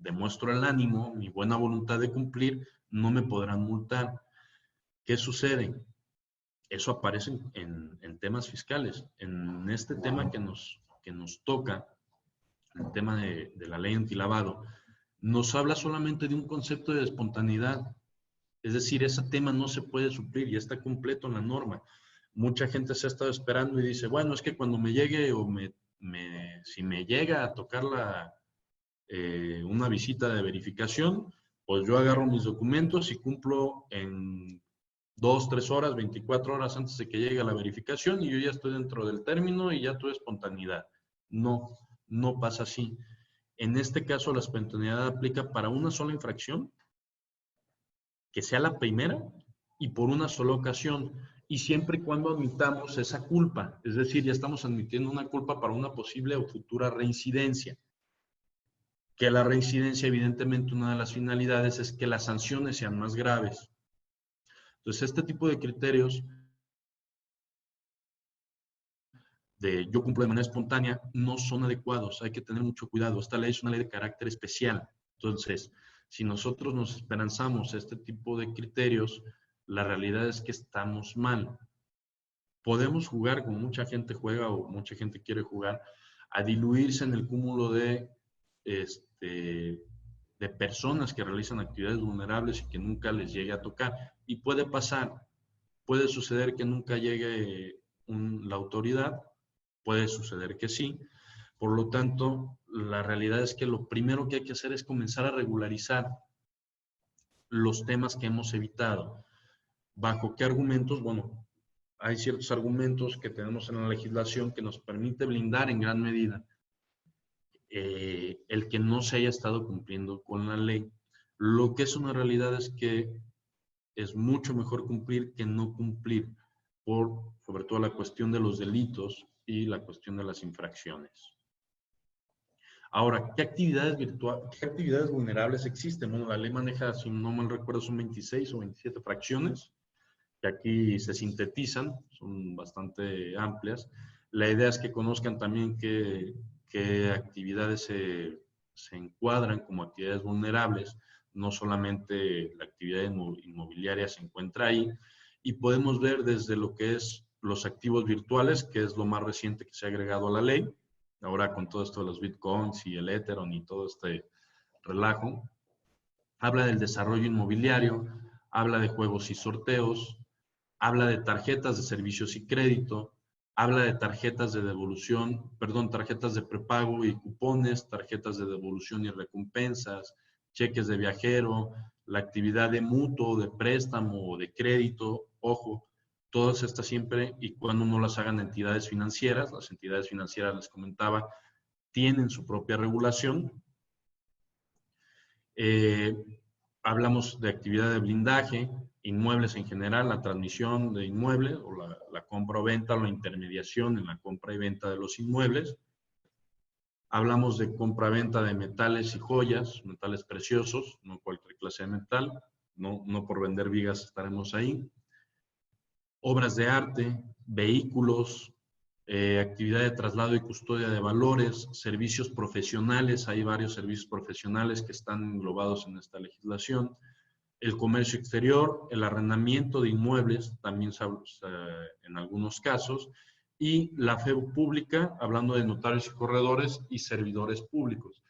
demuestro el ánimo, mi buena voluntad de cumplir, no me podrán multar. ¿Qué sucede? Eso aparece en temas fiscales. En este tema que nos toca, el tema de la ley antilavado, nos habla solamente de un concepto de espontaneidad. Es decir, ese tema no se puede suplir, ya está completo en la norma. Mucha gente se ha estado esperando y dice, bueno, es que cuando me llegue o si me llega a tocar una visita de verificación, pues yo agarro mis documentos y cumplo en 2, 3 horas, 24 horas antes de que llegue la verificación y yo ya estoy dentro del término y ya tuve espontaneidad. No, no pasa así. En este caso, la espontaneidad aplica para una sola infracción, que sea la primera y por una sola ocasión, y siempre y cuando admitamos esa culpa, es decir, ya estamos admitiendo una culpa para una posible o futura reincidencia. Que la reincidencia, evidentemente, una de las finalidades es que las sanciones sean más graves. Entonces, este tipo de criterios de yo cumplo de manera espontánea no son adecuados, hay que tener mucho cuidado. Esta ley es una ley de carácter especial. Entonces, si nosotros nos esperanzamos a este tipo de criterios, la realidad es que estamos mal. Podemos jugar, como mucha gente juega o mucha gente quiere jugar, a diluirse en el cúmulo de personas que realizan actividades vulnerables y que nunca les llegue a tocar. Y puede pasar, puede suceder que nunca llegue la autoridad, puede suceder que sí. Por lo tanto, la realidad es que lo primero que hay que hacer es comenzar a regularizar los temas que hemos evitado. ¿Bajo qué argumentos? Bueno, hay ciertos argumentos que tenemos en la legislación que nos permite blindar en gran medida el que no se haya estado cumpliendo con la ley. Lo que es una realidad es que es mucho mejor cumplir que no cumplir, sobre todo la cuestión de los delitos y la cuestión de las infracciones. Ahora, ¿qué actividades vulnerables existen? Bueno, la ley maneja, si no mal recuerdo, son 26 o 27 fracciones, que aquí se sintetizan, son bastante amplias. La idea es que conozcan también qué actividades se encuadran como actividades vulnerables, no solamente la actividad inmobiliaria se encuentra ahí, y podemos ver desde lo que es los activos virtuales, que es lo más reciente que se ha agregado a la ley, ahora con todo esto de los bitcoins y el Ethereum y todo este relajo. Habla del desarrollo inmobiliario, habla de juegos y sorteos, habla de tarjetas de servicios y crédito, habla de tarjetas de devolución, tarjetas de prepago y cupones, tarjetas de devolución y recompensas, cheques de viajero, la actividad de mutuo, de préstamo o de crédito, ojo, todas estas siempre y cuando no las hagan entidades financieras. Las entidades financieras, les comentaba, tienen su propia regulación. Hablamos de actividad de blindaje, inmuebles en general, la transmisión de inmuebles o la compra o venta o la intermediación en la compra y venta de los inmuebles. Hablamos de compra-venta de metales y joyas, metales preciosos, no cualquier clase de metal, no por vender vigas estaremos ahí. Obras de arte, vehículos, actividad de traslado y custodia de valores, servicios profesionales, hay varios servicios profesionales que están englobados en esta legislación. El comercio exterior, el arrendamiento de inmuebles, también en algunos casos, y la fe pública, hablando de notarios y corredores y servidores públicos.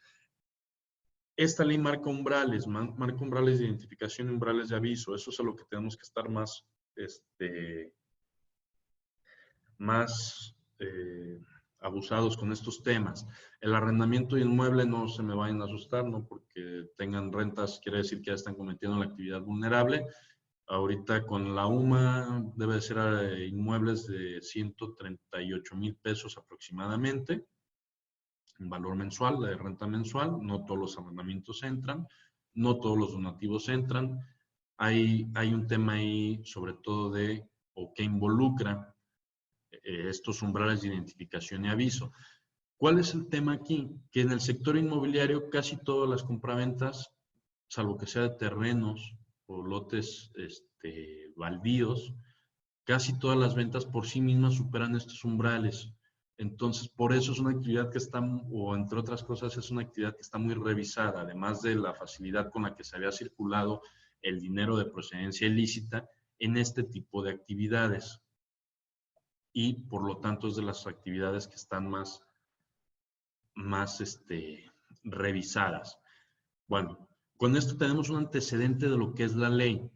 Esta ley marca umbrales de identificación y umbrales de aviso. Eso es a lo que tenemos que estar más abusados con estos temas. El arrendamiento de inmueble, no se me vayan a asustar, no porque tengan rentas quiere decir que ya están cometiendo la actividad vulnerable. Ahorita con la UMA debe de ser inmuebles de 138,000 pesos aproximadamente, en valor mensual, de renta mensual. No todos los arrendamientos entran, no todos los donativos entran. Hay un tema ahí sobre todo que involucra estos umbrales de identificación y aviso. ¿Cuál es el tema aquí? Que en el sector inmobiliario casi todas las compraventas, salvo que sea de terrenos o lotes baldíos, casi todas las ventas por sí mismas superan estos umbrales. Entonces, por eso es una actividad que está, o entre otras cosas, es una actividad que está muy revisada, además de la facilidad con la que se había circulado el dinero de procedencia ilícita en este tipo de actividades. Y por lo tanto es de las actividades que están más revisadas. Bueno, con esto tenemos un antecedente de lo que es la ley.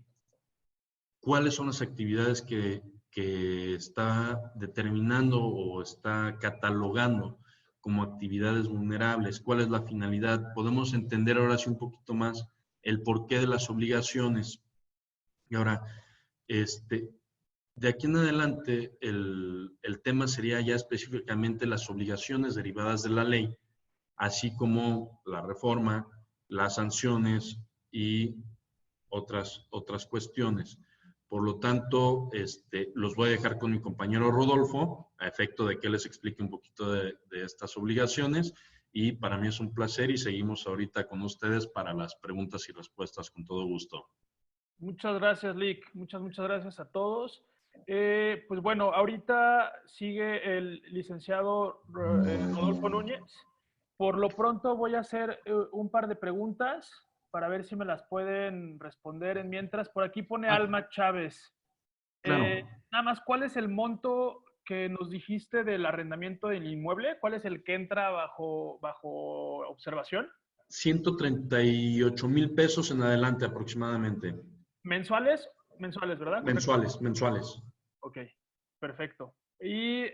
¿Cuáles son las actividades que está determinando o está catalogando como actividades vulnerables? ¿Cuál es la finalidad? Podemos entender ahora sí un poquito más el porqué de las obligaciones. Y ahora, de aquí en adelante, el tema sería ya específicamente las obligaciones derivadas de la ley, así como la reforma, las sanciones y otras cuestiones. Por lo tanto, los voy a dejar con mi compañero Rodolfo, a efecto de que les explique un poquito de estas obligaciones. Y para mí es un placer y seguimos ahorita con ustedes para las preguntas y respuestas con todo gusto. Muchas gracias, Lick. Muchas gracias a todos. Pues bueno, ahorita sigue el licenciado Rodolfo Núñez. Por lo pronto voy a hacer un par de preguntas para ver si me las pueden responder en mientras. Por aquí pone Alma Chávez. Claro. Nada más, ¿cuál es el monto que nos dijiste del arrendamiento del inmueble? ¿Cuál es el que entra bajo observación? 138,000 pesos en adelante aproximadamente. ¿Mensuales? Mensuales, ¿verdad? Mensuales, mensuales. Ok, perfecto. Y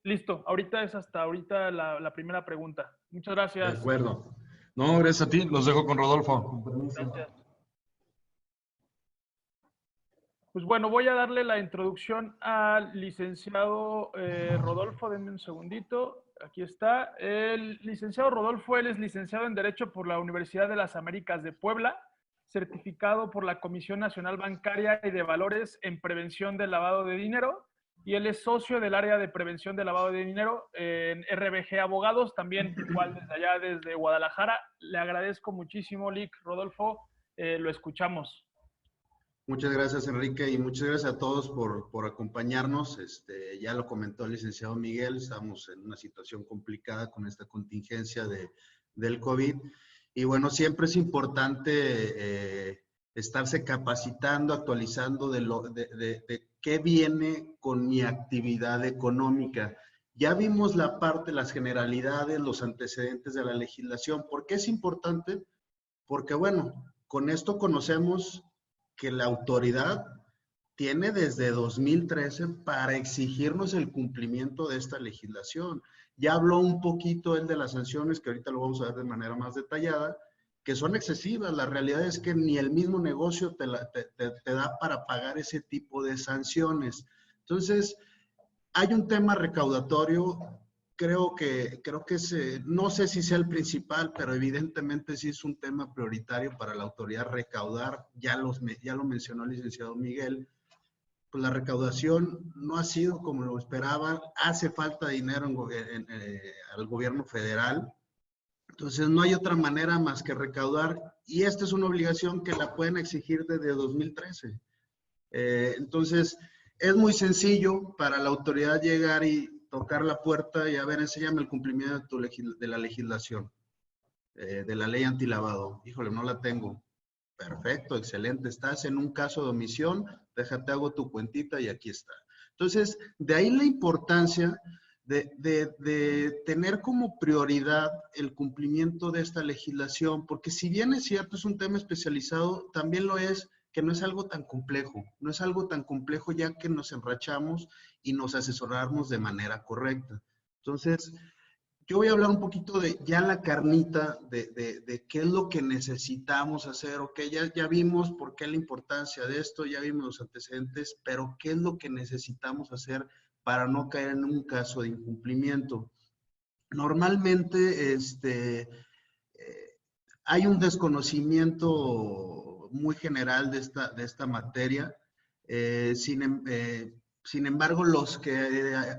listo. Ahorita es hasta ahorita la primera pregunta. Muchas gracias. De acuerdo. No, gracias a ti. Los dejo con Rodolfo. Con permiso. Gracias. Pues bueno, voy a darle la introducción al licenciado Rodolfo. Denme un segundito. Aquí está. El licenciado Rodolfo, él es licenciado en Derecho por la Universidad de las Américas de Puebla, certificado por la Comisión Nacional Bancaria y de Valores en Prevención del Lavado de Dinero, y él es socio del área de prevención del lavado de dinero en RBG Abogados, también igual desde allá, desde Guadalajara. Le agradezco muchísimo, Lick, Rodolfo, lo escuchamos. Muchas gracias, Enrique, y muchas gracias a todos por acompañarnos. Ya lo comentó el licenciado Miguel, estamos en una situación complicada con esta contingencia del COVID. Y bueno, siempre es importante estarse capacitando, actualizando de qué viene con mi actividad económica. Ya vimos la parte, las generalidades, los antecedentes de la legislación. ¿Por qué es importante? Porque bueno, con esto conocemos que la autoridad tiene desde 2013 para exigirnos el cumplimiento de esta legislación. Ya habló un poquito él de las sanciones, que ahorita lo vamos a ver de manera más detallada, que son excesivas. La realidad es que ni el mismo negocio te da para pagar ese tipo de sanciones. Entonces, hay un tema recaudatorio. Creo que no sé si sea el principal, pero evidentemente sí es un tema prioritario para la autoridad recaudar. Ya lo mencionó el licenciado Miguel. Pues la recaudación no ha sido como lo esperaban. Hace falta dinero al gobierno federal. Entonces no hay otra manera más que recaudar. Y esta es una obligación que la pueden exigir desde 2013. Entonces es muy sencillo para la autoridad llegar y tocar la puerta y a ver, enséñame el cumplimiento de la legislación, de la ley antilavado. Híjole, no la tengo. Perfecto, excelente. Estás en un caso de omisión, déjate, hago tu cuentita y aquí está. Entonces, de ahí la importancia de tener como prioridad el cumplimiento de esta legislación, porque si bien es cierto, es un tema especializado, también lo es que no es algo tan complejo. No es algo tan complejo ya que nos enrachamos y nos asesoramos de manera correcta. Entonces, yo voy a hablar un poquito de ya la carnita de qué es lo que necesitamos hacer. Ok, ya vimos por qué la importancia de esto, ya vimos los antecedentes, pero qué es lo que necesitamos hacer para no caer en un caso de incumplimiento. Normalmente hay un desconocimiento muy general de esta materia. Sin embargo, los que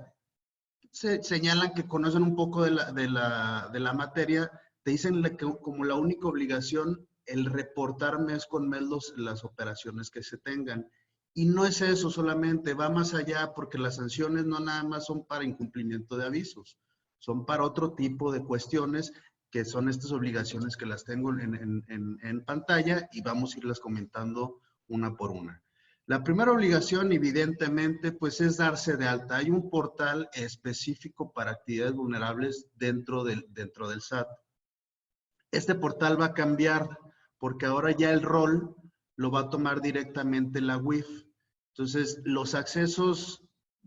se señalan que conocen un poco de la materia, te dicen que como la única obligación el reportar mes con mes las operaciones que se tengan. Y no es eso solamente, va más allá porque las sanciones no nada más son para incumplimiento de avisos, son para otro tipo de cuestiones que son estas obligaciones que las tengo en pantalla y vamos a irlas comentando una por una. La primera obligación, evidentemente, pues es darse de alta. Hay un portal específico para actividades vulnerables dentro del SAT. Este portal va a cambiar porque ahora ya el rol lo va a tomar directamente la UIF. Entonces, los accesos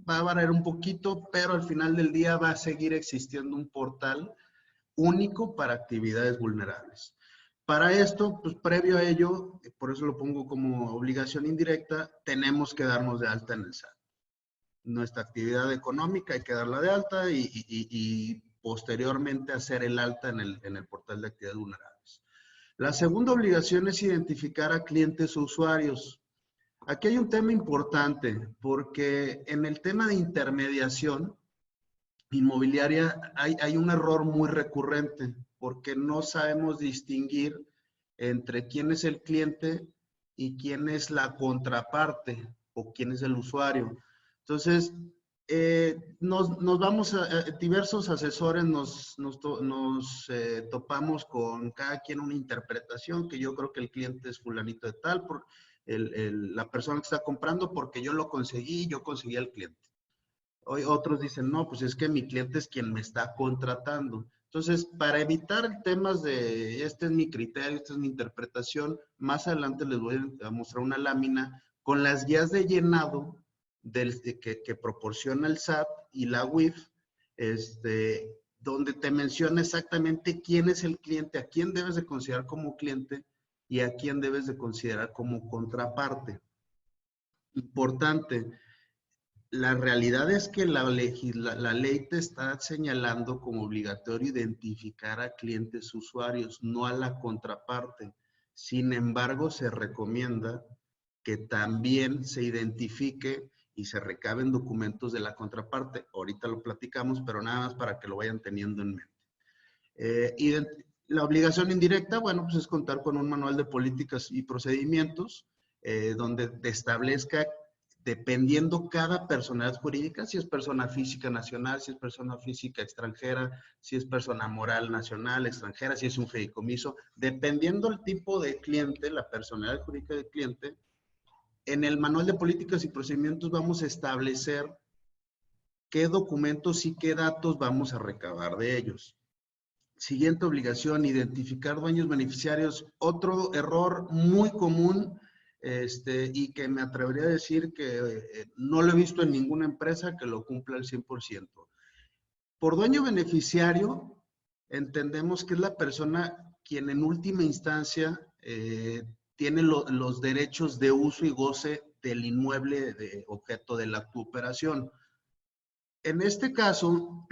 va a variar un poquito, pero al final del día va a seguir existiendo un portal único para actividades vulnerables. Para esto, pues previo a ello, por eso lo pongo como obligación indirecta, tenemos que darnos de alta en el SAT. Nuestra actividad económica hay que darla de alta y posteriormente hacer el alta en el portal de actividades vulnerables. La segunda obligación es identificar a clientes o usuarios. Aquí hay un tema importante porque en el tema de intermediación inmobiliaria hay un error muy recurrente porque no sabemos distinguir entre quién es el cliente y quién es la contraparte o quién es el usuario. Entonces, nos vamos a diversos asesores, nos topamos con cada quien una interpretación que yo creo que el cliente es fulanito de tal, por la persona que está comprando porque yo lo conseguí, yo conseguí al cliente. Hoy otros dicen, no, pues es que mi cliente es quien me está contratando. Entonces, para evitar temas de, este es mi criterio, esta es mi interpretación, más adelante les voy a mostrar una lámina con las guías de llenado que proporciona el SAT y la UIF, donde te menciona exactamente quién es el cliente, a quién debes de considerar como cliente y a quién debes de considerar como contraparte. Importante. La realidad es que la ley te está señalando como obligatorio identificar a clientes usuarios, no a la contraparte. Sin embargo, se recomienda que también se identifique y se recaben documentos de la contraparte. Ahorita lo platicamos, pero nada más para que lo vayan teniendo en mente. La obligación indirecta, bueno, pues es contar con un manual de políticas y procedimientos donde te establezca, dependiendo cada personalidad jurídica, si es persona física nacional, si es persona física extranjera, si es persona moral nacional, extranjera, si es un fideicomiso, dependiendo el tipo de cliente, la personalidad jurídica del cliente, en el manual de políticas y procedimientos vamos a establecer qué documentos y qué datos vamos a recabar de ellos. Siguiente obligación, identificar dueños beneficiarios. Otro error muy común y que me atrevería a decir que no lo he visto en ninguna empresa que lo cumpla al 100%. Por dueño beneficiario, entendemos que es la persona quien en última instancia tiene los derechos de uso y goce del inmueble de objeto de la cooperación. En este caso,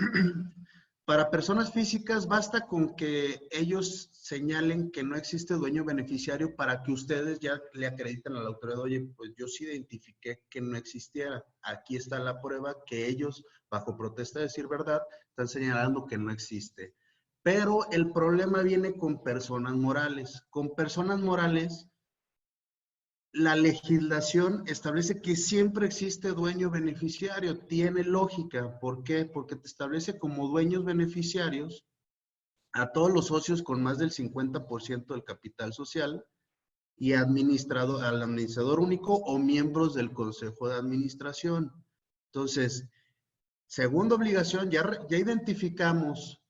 para personas físicas basta con que ellos señalen que no existe dueño beneficiario para que ustedes ya le acrediten a la autoridad, oye, pues yo sí identifiqué que no existiera. Aquí está la prueba que ellos, bajo protesta de decir verdad, están señalando que no existe. Pero el problema viene con personas morales. Con personas morales, la legislación establece que siempre existe dueño beneficiario. Tiene lógica. ¿Por qué? Porque te establece como dueños beneficiarios a todos los socios con más del 50% del capital social y al administrador único o miembros del consejo de administración. Entonces, segunda obligación, ya identificamos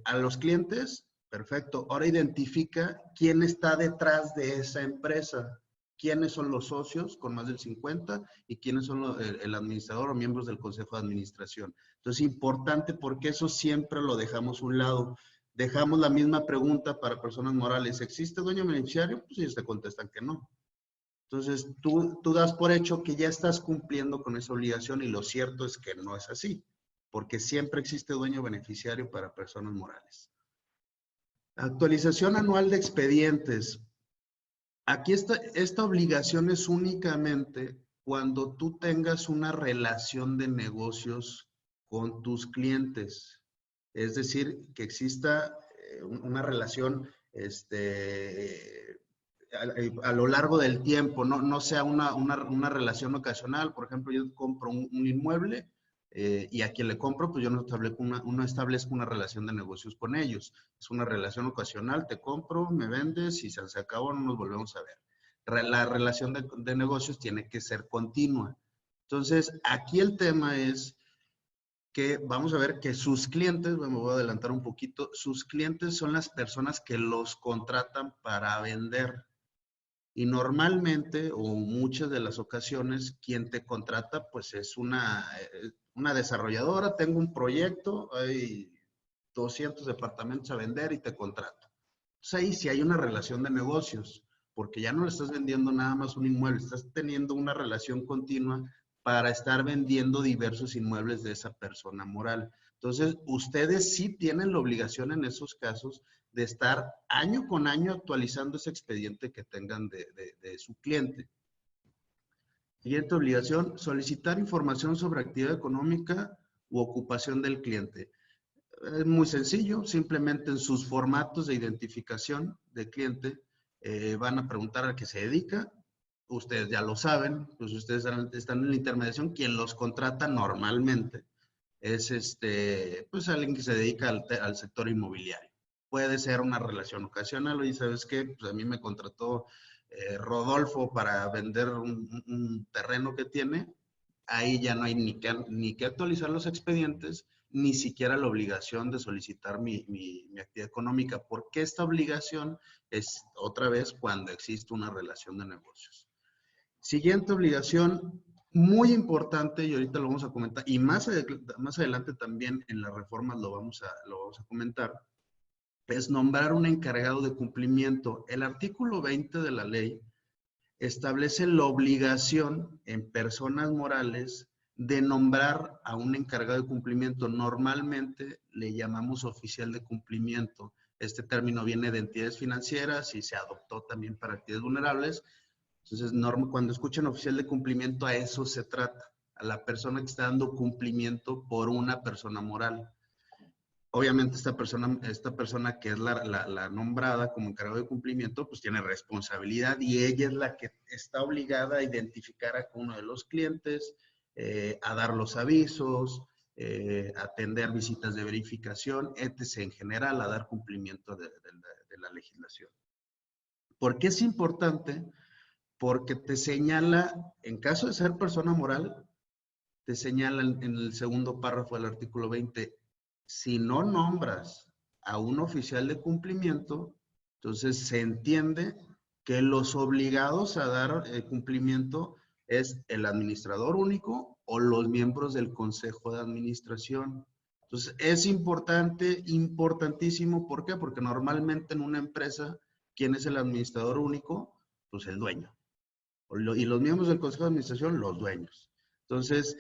a los clientes. Perfecto. Ahora identifica quién está detrás de esa empresa. Quiénes son los socios con más del 50 y quiénes son el administrador o miembros del consejo de administración. Entonces, importante porque eso siempre lo dejamos a un lado. Dejamos la misma pregunta para personas morales. ¿Existe dueño beneficiario? Pues ellos te contestan que no. Entonces, tú das por hecho que ya estás cumpliendo con esa obligación y lo cierto es que no es así, porque siempre existe dueño beneficiario para personas morales. Actualización anual de expedientes. Aquí esta obligación es únicamente cuando tú tengas una relación de negocios con tus clientes. Es decir, que exista una relación a lo largo del tiempo, no sea una relación ocasional. Por ejemplo, yo compro un inmueble y a quien le compro, pues yo no establezco una relación de negocios con ellos. Es una relación ocasional, te compro, me vendes y se acabó, no nos volvemos a ver. La relación de negocios tiene que ser continua. Entonces, aquí el tema es que vamos a ver que sus clientes, me voy a adelantar un poquito, sus clientes son las personas que los contratan para vender. Y normalmente, o muchas de las ocasiones, quien te contrata, pues es una desarrolladora. Tengo un proyecto, hay 200 departamentos a vender y te contrato. Entonces ahí sí hay una relación de negocios, porque ya no le estás vendiendo nada más un inmueble, estás teniendo una relación continua para estar vendiendo diversos inmuebles de esa persona moral. Entonces, ustedes sí tienen la obligación en esos casos de estar año con año actualizando ese expediente que tengan de su cliente. Siguiente obligación, solicitar información sobre actividad económica u ocupación del cliente. Es muy sencillo, simplemente en sus formatos de identificación de cliente van a preguntar a qué se dedica. Ustedes ya lo saben, pues ustedes están en la intermediación. Quien los contrata normalmente es pues alguien que se dedica al sector inmobiliario. Puede ser una relación ocasional. Oye, ¿sabes qué? Pues a mí me contrató Rodolfo para vender un terreno que tiene. Ahí ya no hay ni que actualizar los expedientes, ni siquiera la obligación de solicitar mi actividad económica, porque esta obligación es otra vez cuando existe una relación de negocios. Siguiente obligación, muy importante, y ahorita lo vamos a comentar, y más adelante también en las reformas lo vamos a comentar, es nombrar un encargado de cumplimiento. El artículo 20 de la ley establece la obligación en personas morales de nombrar a un encargado de cumplimiento. Normalmente le llamamos oficial de cumplimiento. Este término viene de entidades financieras y se adoptó también para actividades vulnerables. Entonces, cuando escuchan oficial de cumplimiento, a eso se trata, a la persona que está dando cumplimiento por una persona moral. Obviamente esta persona que es la nombrada como encargado de cumplimiento, pues tiene responsabilidad y ella es la que está obligada a identificar a uno de los clientes, a dar los avisos, atender visitas de verificación, etc. en general, a dar cumplimiento de la legislación. ¿Por qué es importante? Porque te señala, en caso de ser persona moral, te señala en el segundo párrafo del artículo 20, si no nombras a un oficial de cumplimiento, entonces se entiende que los obligados a dar cumplimiento es el administrador único o los miembros del consejo de administración. Entonces es importante, importantísimo. ¿Por qué? Porque normalmente en una empresa, ¿quién es el administrador único? Pues el dueño. Y los miembros del consejo de administración, los dueños. Entonces,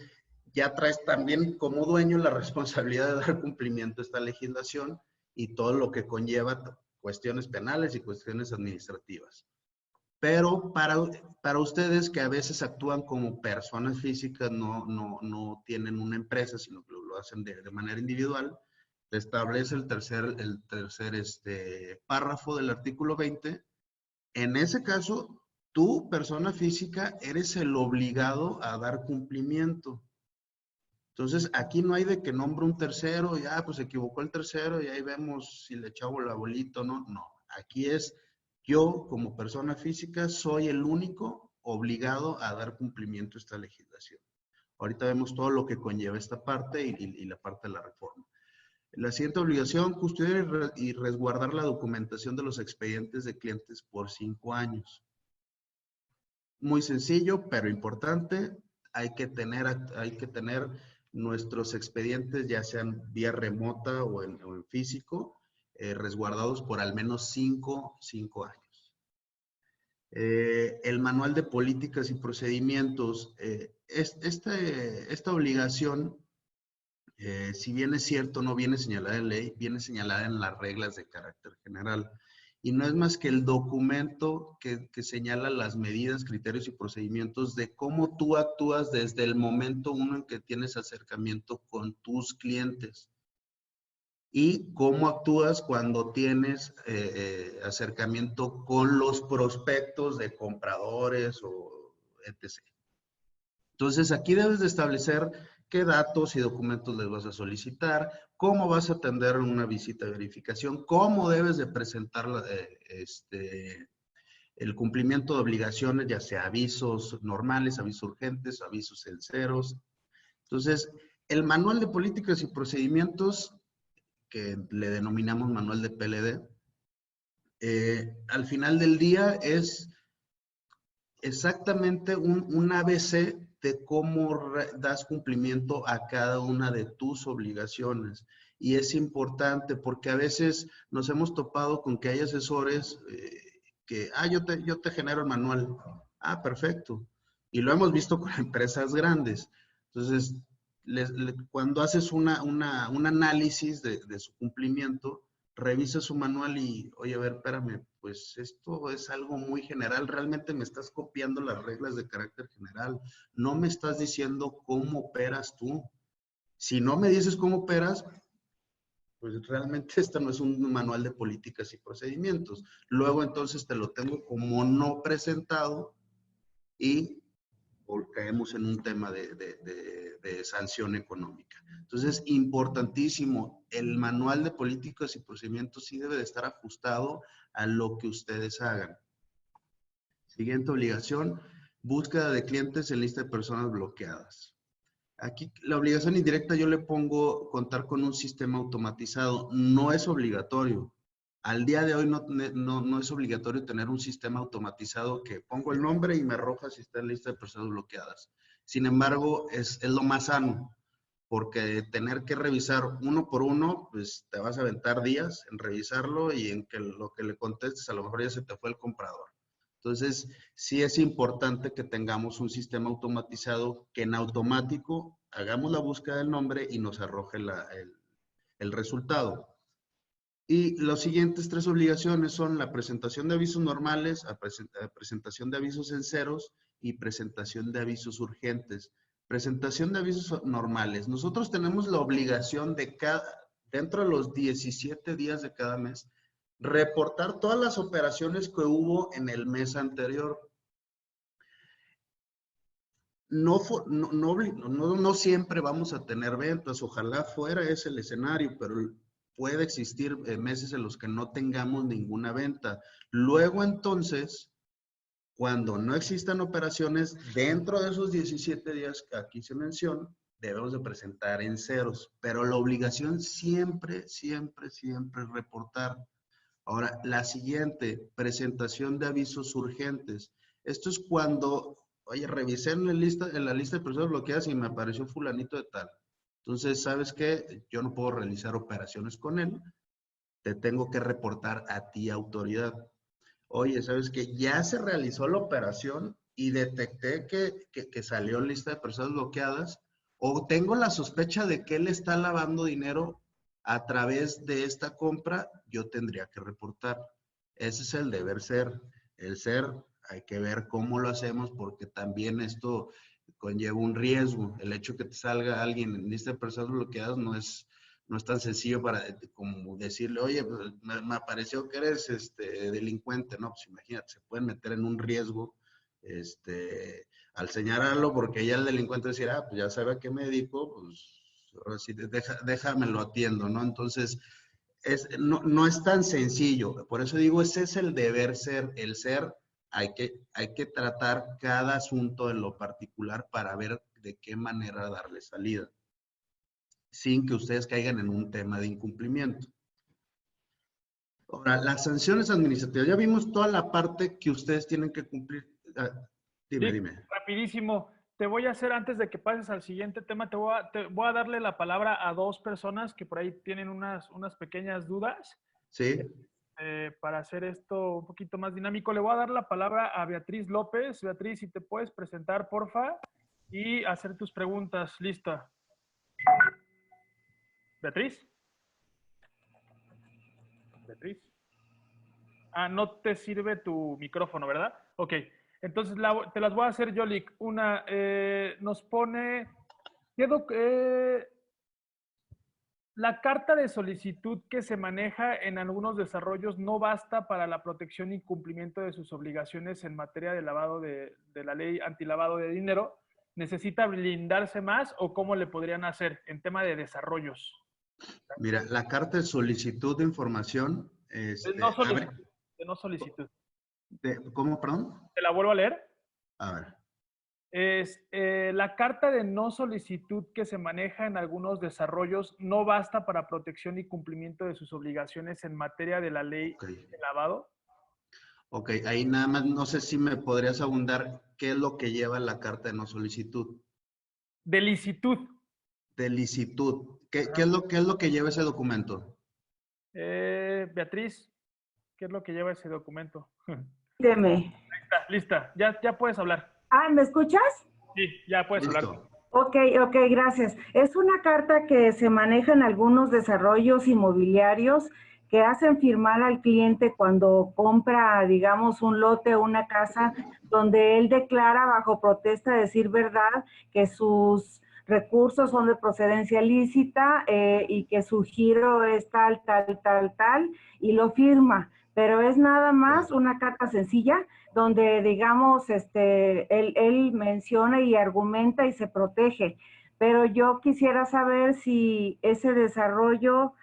ya traes también como dueño la responsabilidad de dar cumplimiento a esta legislación y todo lo que conlleva cuestiones penales y cuestiones administrativas. Pero para ustedes que a veces actúan como personas físicas, no tienen una empresa, sino que lo hacen de manera individual, se establece el tercer párrafo del artículo 20. En ese caso, tú, persona física, eres el obligado a dar cumplimiento. Entonces, aquí no hay de que nombre un tercero, ya pues se equivocó el tercero y ahí vemos si le echamos la bolita o no. No, aquí es yo como persona física soy el único obligado a dar cumplimiento a esta legislación. Ahorita vemos todo lo que conlleva esta parte y la parte de la reforma. La siguiente obligación, custodiar y resguardar la documentación de los expedientes de clientes por 5 años. Muy sencillo, pero importante. Hay que tener nuestros expedientes, ya sean vía remota o en físico, resguardados por al menos 5 años. El manual de políticas y procedimientos. Esta obligación, si bien es cierto, no viene señalada en ley, viene señalada en las reglas de carácter general. Y no es más que el documento que señala las medidas, criterios y procedimientos de cómo tú actúas desde el momento uno en que tienes acercamiento con tus clientes. y cómo actúas cuando tienes acercamiento con los prospectos de compradores o etc. Entonces, aquí debes de establecer qué datos y documentos les vas a solicitar, cómo vas a atender una visita de verificación, cómo debes de presentar el cumplimiento de obligaciones, ya sea avisos normales, avisos urgentes, avisos censeros. Entonces, el manual de políticas y procedimientos, que le denominamos manual de PLD, al final del día es exactamente un ABC de cómo das cumplimiento a cada una de tus obligaciones. Y es importante porque a veces nos hemos topado con que hay asesores que, yo te genero el manual. Ah, perfecto. Y lo hemos visto con empresas grandes. Entonces, cuando haces un análisis de su cumplimiento, revisa su manual y, oye, a ver, espérame, pues esto es algo muy general, realmente me estás copiando las reglas de carácter general, no me estás diciendo cómo operas tú. Si no me dices cómo operas, pues realmente esto no es un manual de políticas y procedimientos. Luego entonces te lo tengo como no presentado y caemos en un tema de sanción económica. Entonces, importantísimo, el manual de políticas y procedimientos sí debe de estar ajustado a lo que ustedes hagan. Siguiente obligación, búsqueda de clientes en lista de personas bloqueadas. Aquí la obligación indirecta yo le pongo contar con un sistema automatizado. No es obligatorio. Al día de hoy no es obligatorio tener un sistema automatizado que pongo el nombre y me arroja si está en lista de personas bloqueadas. Sin embargo, es lo más sano, porque tener que revisar uno por uno, pues te vas a aventar días en revisarlo y en que lo que le contestes a lo mejor ya se te fue el comprador. Entonces, sí es importante que tengamos un sistema automatizado que en automático hagamos la búsqueda del nombre y nos arroje el resultado. Y las siguientes 3 obligaciones son la presentación de avisos normales, presentación de avisos censeros y presentación de avisos urgentes. Presentación de avisos normales. Nosotros tenemos la obligación de dentro de los 17 días de cada mes, reportar todas las operaciones que hubo en el mes anterior. No siempre vamos a tener ventas, ojalá fuera ese el escenario, pero puede existir meses en los que no tengamos ninguna venta. Luego entonces, cuando no existan operaciones dentro de esos 17 días que aquí se menciona, debemos de presentar en ceros, pero la obligación siempre es reportar. Ahora, la siguiente, presentación de avisos urgentes. Esto es cuando, oye, revisé en la lista de personas bloqueadas y me apareció fulanito de tal. Entonces, ¿sabes qué? Yo no puedo realizar operaciones con él. Te tengo que reportar a ti, autoridad. Oye, ¿sabes qué? Ya se realizó la operación y detecté que salió en lista de personas bloqueadas, o tengo la sospecha de que él está lavando dinero a través de esta compra, yo tendría que reportar. Ese es el deber ser. El ser, hay que ver cómo lo hacemos porque también esto conlleva un riesgo. El hecho que te salga alguien en lista de personas bloqueadas no es tan sencillo como decirle, oye, pues, me pareció que eres delincuente, ¿no? Pues imagínate, se pueden meter en un riesgo al señalarlo, porque ya el delincuente decirá, pues ya sabe a qué me dedico, pues ahora sí, déjame lo atiendo, ¿no? Entonces, no es tan sencillo. Por eso digo, ese es el deber ser. El ser, hay que tratar cada asunto en lo particular para ver de qué manera darle salida, sin que ustedes caigan en un tema de incumplimiento. Ahora, las sanciones administrativas. Ya vimos toda la parte que ustedes tienen que cumplir. Dime. Rapidísimo. Te voy a hacer, antes de que pases al siguiente tema, te voy a darle la palabra a 2 personas que por ahí tienen unas pequeñas dudas. Sí. Para hacer esto un poquito más dinámico, le voy a dar la palabra a Beatriz López. Beatriz, si te puedes presentar, porfa, y hacer tus preguntas. ¿Lista? ¿Beatriz? ¿Beatriz? Ah, no te sirve tu micrófono, ¿verdad? Ok. Entonces te las voy a hacer yo, Lick. Una, nos pone... La carta de solicitud que se maneja en algunos desarrollos no basta para la protección y cumplimiento de sus obligaciones en materia de lavado de la ley antilavado de dinero. ¿Necesita blindarse más o cómo le podrían hacer en tema de desarrollos? Mira, la carta de solicitud de información, No a ver, solicitud, de no solicitud. ¿cómo, perdón? ¿Te la vuelvo a leer? A ver. Es la carta de no solicitud que se maneja en algunos desarrollos no basta para protección y cumplimiento de sus obligaciones en materia de la ley Ok. de lavado. Ok, ahí nada más, no sé si me podrías abundar qué es lo que lleva la carta de no solicitud. De licitud. De licitud. ¿Qué Ajá. es lo que lleva ese documento? Beatriz, ¿qué es lo que lleva ese documento? Deme. Lista, ya puedes hablar. Ah, ¿me escuchas? Sí, ya puedes hablar. Listo. Ok, gracias. Es una carta que se maneja en algunos desarrollos inmobiliarios que hacen firmar al cliente cuando compra, digamos, un lote o una casa, donde él declara bajo protesta, decir verdad, que sus recursos son de procedencia lícita y que su giro es tal, y lo firma. Pero es nada más una carta sencilla donde, digamos, él menciona y argumenta y se protege. Pero yo quisiera saber si ese desarrollo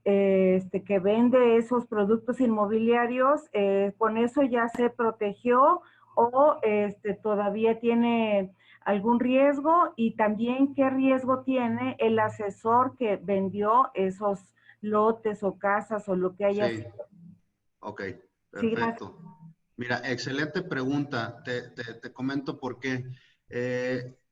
que vende esos productos inmobiliarios, con eso ya se protegió o todavía tiene algún riesgo, y también qué riesgo tiene el asesor que vendió esos lotes o casas o lo que haya Sí. sido. Ok, Sí, gracias. perfecto. Mira, excelente pregunta. Te comento por qué.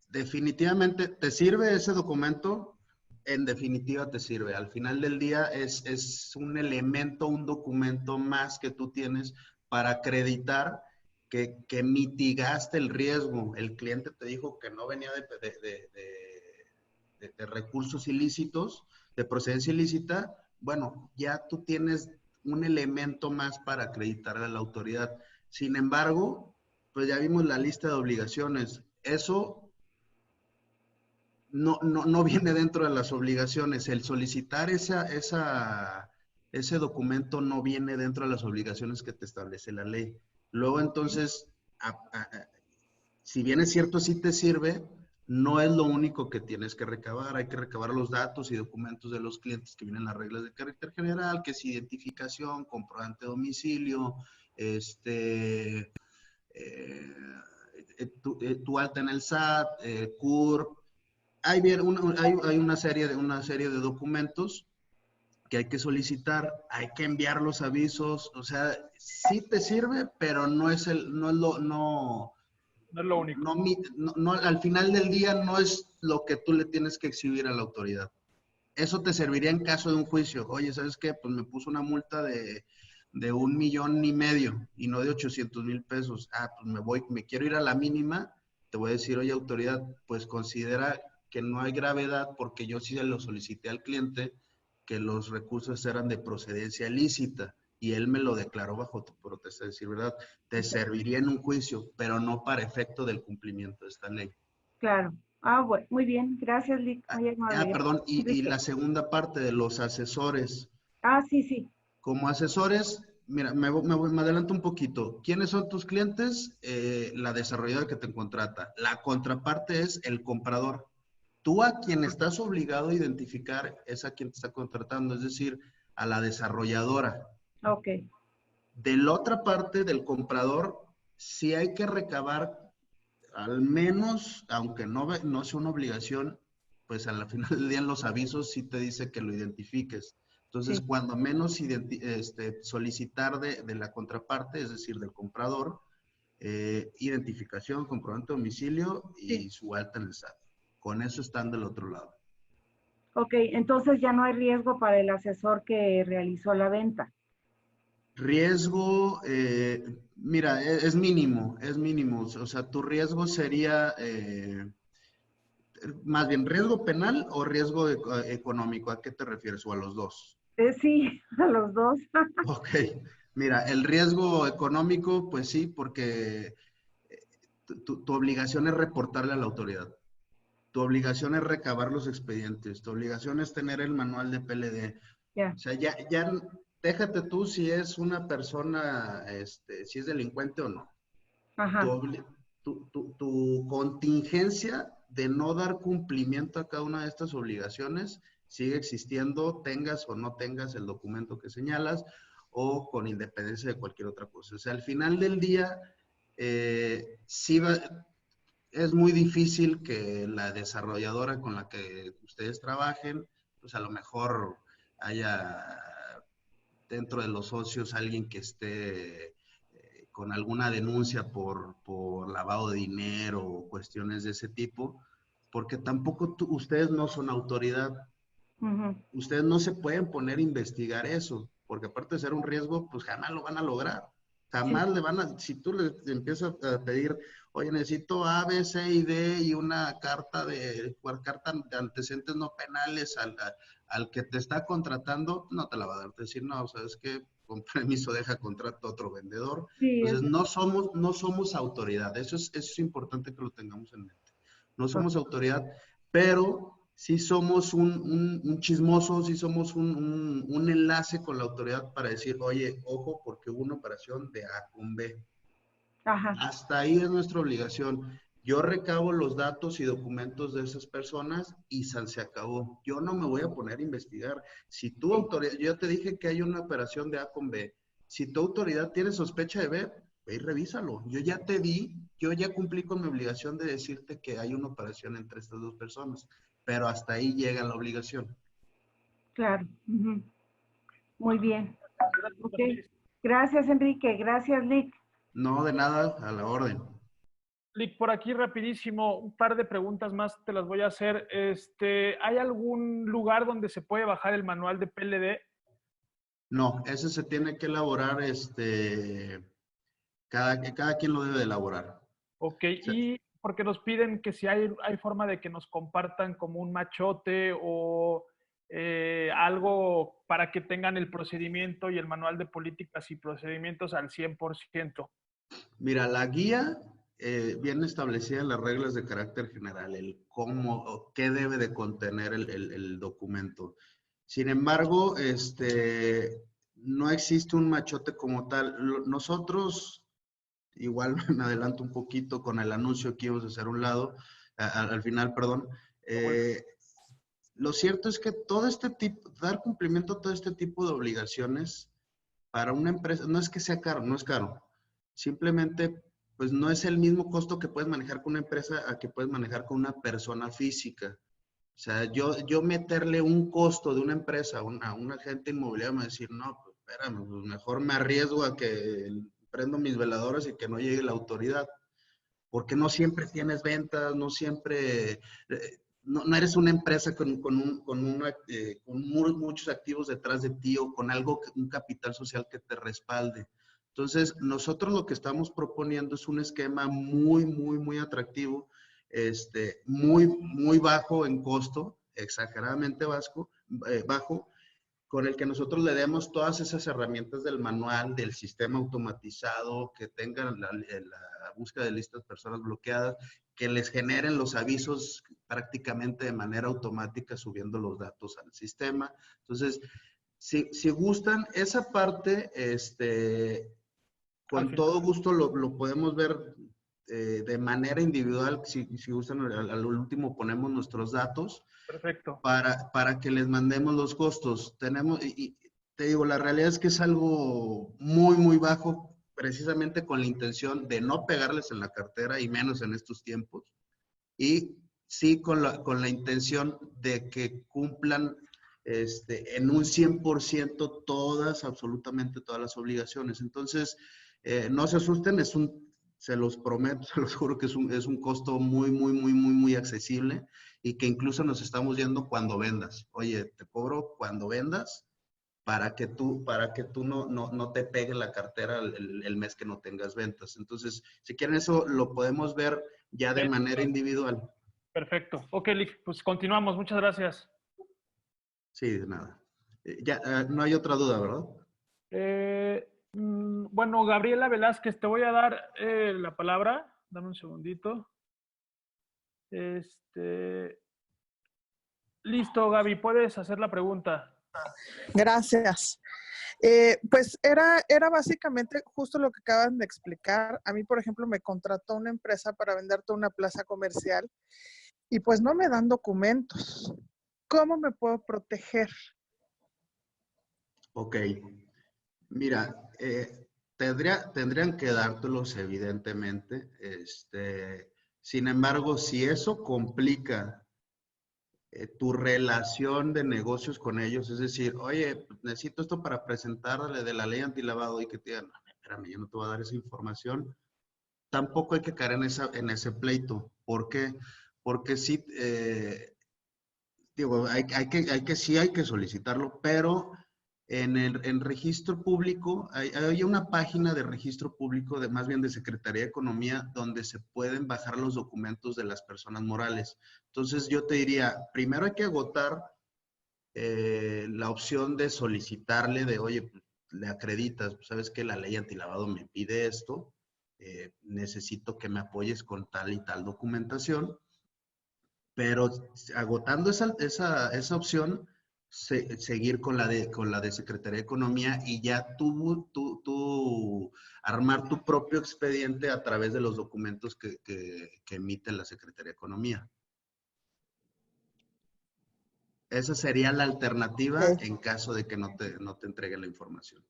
Definitivamente, ¿te sirve ese documento? En definitiva te sirve. Al final del día es un elemento, un documento más que tú tienes para acreditar que mitigaste el riesgo. El cliente te dijo que no venía de recursos ilícitos, de procedencia ilícita. Bueno, ya tú tienes un elemento más para acreditarle a la autoridad. Sin embargo, pues ya vimos la lista de obligaciones. Eso no viene dentro de las obligaciones. El solicitar ese documento no viene dentro de las obligaciones que te establece la ley. Luego, entonces, si bien es cierto, sí te sirve, no es lo único que tienes que recabar. Hay que recabar los datos y documentos de los clientes que vienen en las reglas de carácter general, que es identificación, comprobante de domicilio, tu alta en el SAT, CURP. Hay una serie de documentos que hay que solicitar, hay que enviar los avisos. O sea, sí te sirve, pero no es lo único. Al final del día no es lo que tú le tienes que exhibir a la autoridad. Eso te serviría en caso de un juicio. Oye, ¿sabes qué? Pues me puso una multa de 1,5 millones y no de 800,000 pesos. Ah, pues me quiero ir a la mínima. Te voy a decir, oye, autoridad, pues considera que no hay gravedad porque yo sí se lo solicité al cliente que los recursos eran de procedencia lícita y él me lo declaró bajo tu protesta de decir verdad. Te serviría en un juicio, pero no para efecto del cumplimiento de esta ley. Claro. Bueno, muy bien. Gracias, Lick. Muy amable. Perdón, y la segunda parte de los asesores. Sí. Como asesores, mira, me adelanto un poquito. ¿Quiénes son tus clientes? La desarrolladora que te contrata. La contraparte es el comprador. Tú a quien estás obligado a identificar es a quien te está contratando, es decir, a la desarrolladora. Ok. De la otra parte del comprador, sí hay que recabar al menos, aunque no sea una obligación, pues al final del día en los avisos sí te dice que lo identifiques. Entonces, Sí. cuando menos solicitar de la contraparte, es decir, del comprador, identificación, comprobante de domicilio y su alta en el SAT. Con eso están del otro lado. Ok, entonces ya no hay riesgo para el asesor que realizó la venta. Riesgo, mira, es mínimo. O sea, tu riesgo sería, más bien, ¿riesgo penal o riesgo económico? ¿A qué te refieres? ¿O a los dos? Sí, a los dos. Ok, mira, el riesgo económico, pues sí, porque tu obligación es reportarle a la autoridad. tu obligación es recabar los expedientes, tu obligación es tener el manual de PLD. Ya. O sea, ya déjate tú si es una persona, si es delincuente o no. Ajá. Tu contingencia de no dar cumplimiento a cada una de estas obligaciones sigue existiendo, tengas o no tengas el documento que señalas, o con independencia de cualquier otra cosa. O sea, al final del día, sí es muy difícil que la desarrolladora con la que ustedes trabajen, pues a lo mejor haya dentro de los socios alguien que esté con alguna denuncia por lavado de dinero o cuestiones de ese tipo, porque tampoco ustedes no son autoridad. Ustedes no se pueden poner a investigar eso, porque aparte de ser un riesgo, pues jamás lo van a lograr. Jamás le van a, si tú le empiezas a pedir, oye, necesito A, B, C y D y una carta de antecedentes no penales al que te está contratando, no te la va a dar. Te decir, no, sabes que con permiso deja contrato a otro vendedor. Sí, Entonces, no somos autoridad. Eso es importante que lo tengamos en mente. No somos autoridad, pero sí somos un chismoso, sí somos un enlace con la autoridad para decir, oye, ojo, porque hubo una operación de A con B. Ajá. Hasta ahí es nuestra obligación. Yo recabo los datos y documentos de esas personas y se acabó. Yo no me voy a poner a investigar. Si tu autoridad, yo ya te dije que hay una operación de A con B. Si tu autoridad tiene sospecha de B, ve y revísalo. Yo ya te di, yo ya cumplí con mi obligación de decirte que hay una operación entre estas dos personas, pero hasta ahí llega la obligación. Claro. Muy bien. Ok. Gracias, Enrique. Gracias, Lick. No, de nada, a la orden. Lick, por aquí rapidísimo, un par de preguntas más te las voy a hacer. ¿Hay algún lugar donde se puede bajar el manual de PLD? No, ese se tiene que elaborar, cada quien lo debe de elaborar. Ok, O sea, y porque nos piden que si hay forma de que nos compartan como un machote o algo para que tengan el procedimiento y el manual de políticas y procedimientos al 100%. mira, la guía viene establecida en las reglas de carácter general, el cómo o qué debe de contener el documento. Sin embargo, no existe un machote como tal. Nosotros, igual me adelanto un poquito con el anuncio que íbamos a hacer a un lado, al final, perdón. Lo cierto es que dar cumplimiento a todo este tipo de obligaciones para una empresa, no es que sea caro, no es caro. Simplemente, pues no es el mismo costo que puedes manejar con una empresa a que puedes manejar con una persona física. O sea, yo meterle un costo de una empresa a un agente inmobiliario me va a decir, no, pues espérame, pues mejor me arriesgo a que prendo mis veladores y que no llegue la autoridad. Porque no siempre tienes ventas, no siempre, no eres una empresa con muchos activos detrás de ti o con un capital social que te respalde. Entonces, nosotros lo que estamos proponiendo es un esquema muy atractivo, muy bajo en costo, exageradamente bajo, con el que nosotros le demos todas esas herramientas del manual, del sistema automatizado, que tengan la búsqueda de listas de personas bloqueadas, que les generen los avisos prácticamente de manera automática subiendo los datos al sistema. Entonces, si gustan, esa parte, con todo gusto lo podemos ver de manera individual. Si gustan, al último ponemos nuestros datos. Perfecto. Para que les mandemos los costos. Y te digo, la realidad es que es algo muy bajo, precisamente con la intención de no pegarles en la cartera y menos en estos tiempos. Y sí con la intención de que cumplan en un 100% absolutamente todas las obligaciones. Entonces, no se asusten, se los prometo, se los juro que es un costo muy accesible y que incluso nos estamos yendo cuando vendas. Oye, te cobro cuando vendas para que tú no te pegue la cartera el mes que no tengas ventas. Entonces, si quieren eso, lo podemos ver ya de manera individual. Perfecto. Ok, Lick, pues continuamos. Muchas gracias. Sí, de nada. Ya, no hay otra duda, ¿verdad? Bueno, Gabriela Velázquez, te voy a dar la palabra. Dame un segundito. Listo, Gaby, puedes hacer la pregunta. Gracias. Pues era básicamente justo lo que acaban de explicar. A mí, por ejemplo, me contrató una empresa para vender toda una plaza comercial y pues no me dan documentos. ¿Cómo me puedo proteger? Ok. Mira, tendrían que dártelos evidentemente. Sin embargo, si eso complica tu relación de negocios con ellos, es decir, oye, necesito esto para presentarle de la ley antilavado y que te digan, espérame, yo no te voy a dar esa información, tampoco hay que caer en ese pleito. ¿Por qué? Porque sí, digo, sí hay que solicitarlo, pero en registro público, hay una página de registro público, más bien de Secretaría de Economía, donde se pueden bajar los documentos de las personas morales. Entonces yo te diría, primero hay que agotar la opción de solicitarle de, oye, pues, le acreditas, pues, sabes que la ley antilavado me pide esto, necesito que me apoyes con tal y tal documentación, pero agotando esa opción, seguir con la de Secretaría de Economía y ya tú armar tu propio expediente a través de los documentos que emite la Secretaría de Economía. Esa sería la alternativa en caso de que no te entreguen la información.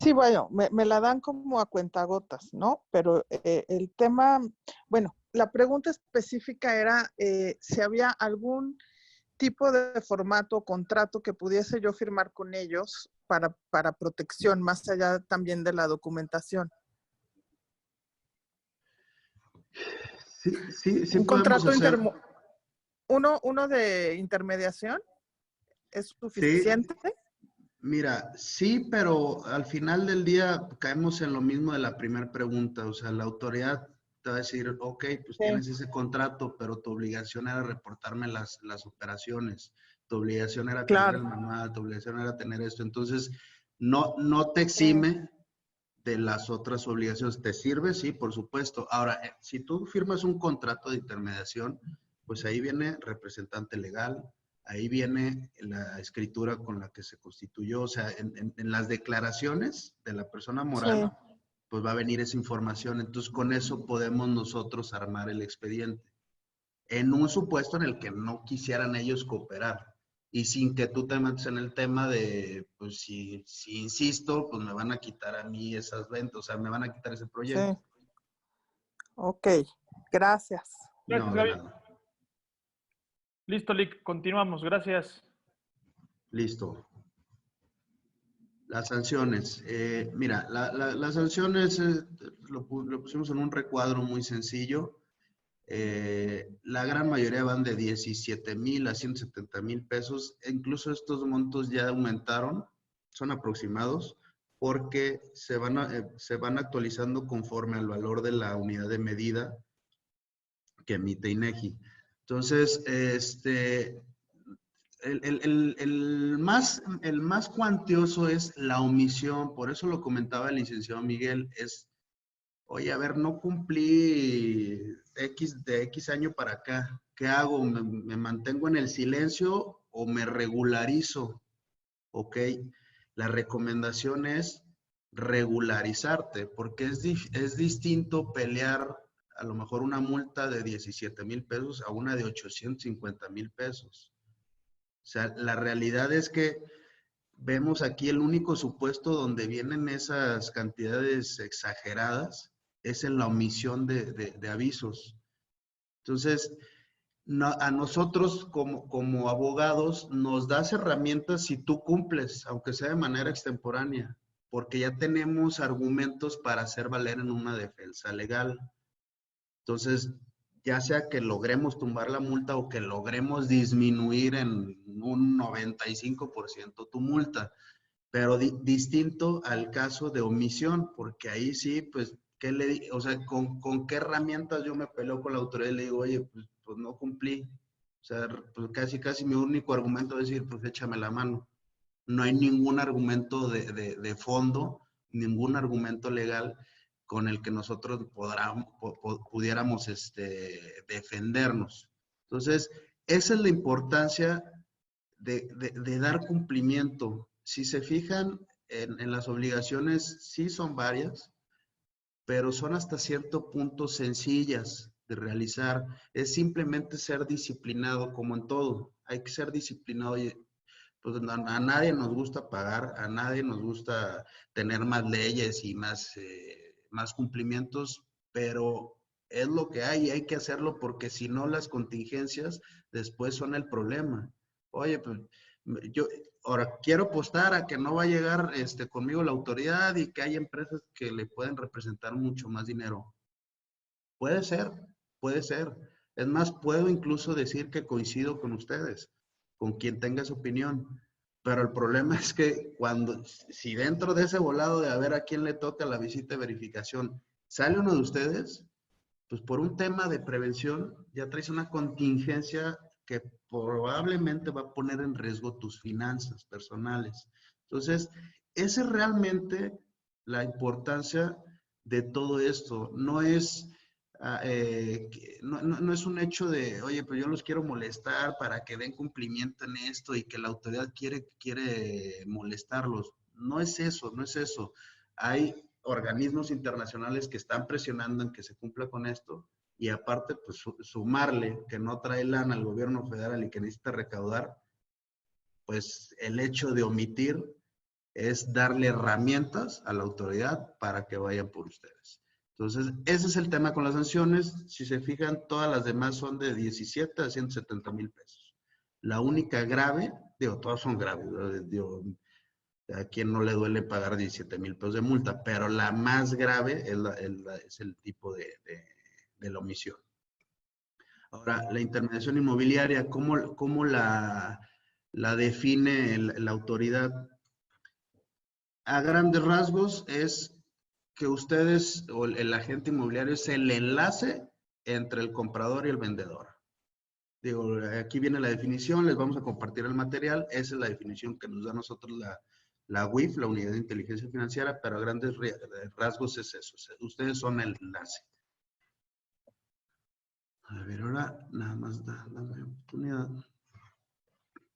Sí, bueno, me la dan como a cuentagotas, ¿no? Pero el tema, bueno, la pregunta específica era si había algún tipo de formato o contrato que pudiese yo firmar con ellos para protección, más allá también de la documentación. Sí Un podemos contrato hacer. uno de intermediación es suficiente. Sí, mira, sí, pero al final del día caemos en lo mismo de la primera pregunta. O sea, la autoridad te va a decir, ok, pues tienes ese contrato, pero tu obligación era reportarme las operaciones. Tu obligación era tener el manual, tu obligación era tener esto. Entonces, no te exime de las otras obligaciones. ¿Te sirve? Sí, por supuesto. Ahora, si tú firmas un contrato de intermediación, pues ahí viene representante legal, ahí viene la escritura con la que se constituyó, o sea, en las declaraciones de la persona moral, pues va a venir esa información. Entonces, con eso podemos nosotros armar el expediente. En un supuesto en el que no quisieran ellos cooperar. Y sin que tú te metas en el tema de, pues si insisto, pues me van a quitar a mí esas ventas, o sea, me van a quitar ese proyecto. Sí. Ok, gracias. Gracias, No, Gaby. de nada. Listo, Lick, continuamos. Gracias. Listo. Las sanciones. Mira, las sanciones lo pusimos en un recuadro muy sencillo. La gran mayoría van de 17,000 a 170,000 pesos. Incluso estos montos ya aumentaron, son aproximados, porque se van actualizando conforme al valor de la unidad de medida que emite INEGI. Entonces, el más cuantioso es la omisión. Por eso lo comentaba el licenciado Miguel, oye, a ver, no cumplí de X año para acá. ¿Qué hago? ¿Me mantengo en el silencio o me regularizo? ¿Ok? La recomendación es regularizarte, porque es distinto pelear a lo mejor una multa de 17,000 pesos a una de 850,000 pesos. O sea, la realidad es que vemos aquí el único supuesto donde vienen esas cantidades exageradas es en la omisión de avisos. Entonces, a nosotros como abogados nos das herramientas si tú cumples, aunque sea de manera extemporánea, porque ya tenemos argumentos para hacer valer en una defensa legal. Entonces, ya sea que logremos tumbar la multa o que logremos disminuir en un 95% tu multa, pero distinto al caso de omisión, porque ahí sí, pues, o sea, ¿con qué herramientas yo me peleo con la autoridad y le digo, oye, pues no cumplí? O sea, pues casi mi único argumento es decir, pues échame la mano. No hay ningún argumento de fondo, ningún argumento legal con el que nosotros pudiéramos defendernos. Entonces, esa es la importancia de dar cumplimiento. Si se fijan en las obligaciones, sí son varias, pero son hasta cierto punto sencillas de realizar. Es simplemente ser disciplinado, como en todo. Hay que ser disciplinado. Pues a nadie nos gusta pagar, a nadie nos gusta tener más leyes y más cumplimientos, pero es lo que hay y hay que hacerlo porque si no las contingencias después son el problema. Oye, pues yo ahora quiero apostar a que no va a llegar conmigo la autoridad y que hay empresas que le pueden representar mucho más dinero. Puede ser, puede ser. Es más, puedo incluso decir que coincido con ustedes, con quien tenga esa opinión. Pero el problema es que si dentro de ese volado de a ver a quién le toca la visita de verificación, sale uno de ustedes, pues por un tema de prevención ya traes una contingencia que probablemente va a poner en riesgo tus finanzas personales. Entonces, esa es realmente la importancia de todo esto. No es, no es un hecho de, oye, pues yo los quiero molestar para que den cumplimiento en esto y que la autoridad quiere molestarlos. No es eso, no es eso. Hay organismos internacionales que están presionando en que se cumpla con esto y aparte, pues sumarle que no trae lana al gobierno federal y que necesita recaudar, pues el hecho de omitir es darle herramientas a la autoridad para que vayan por ustedes. Entonces, ese es el tema con las sanciones. Si se fijan, todas las demás son de 17 a 170 mil pesos. La única grave, digo, todas son graves, digo, a quien no le duele pagar 17 mil pesos de multa, pero la más grave es el tipo de la omisión. Ahora, la intermediación inmobiliaria, ¿cómo la define la autoridad? A grandes rasgos es que ustedes o el agente inmobiliario es el enlace entre el comprador y el vendedor. Digo, aquí viene la definición, les vamos a compartir el material, esa es la definición que nos da a nosotros la UIF, la Unidad de Inteligencia Financiera, pero a grandes rasgos es eso, ustedes son el enlace. A ver, ahora nada más dame oportunidad.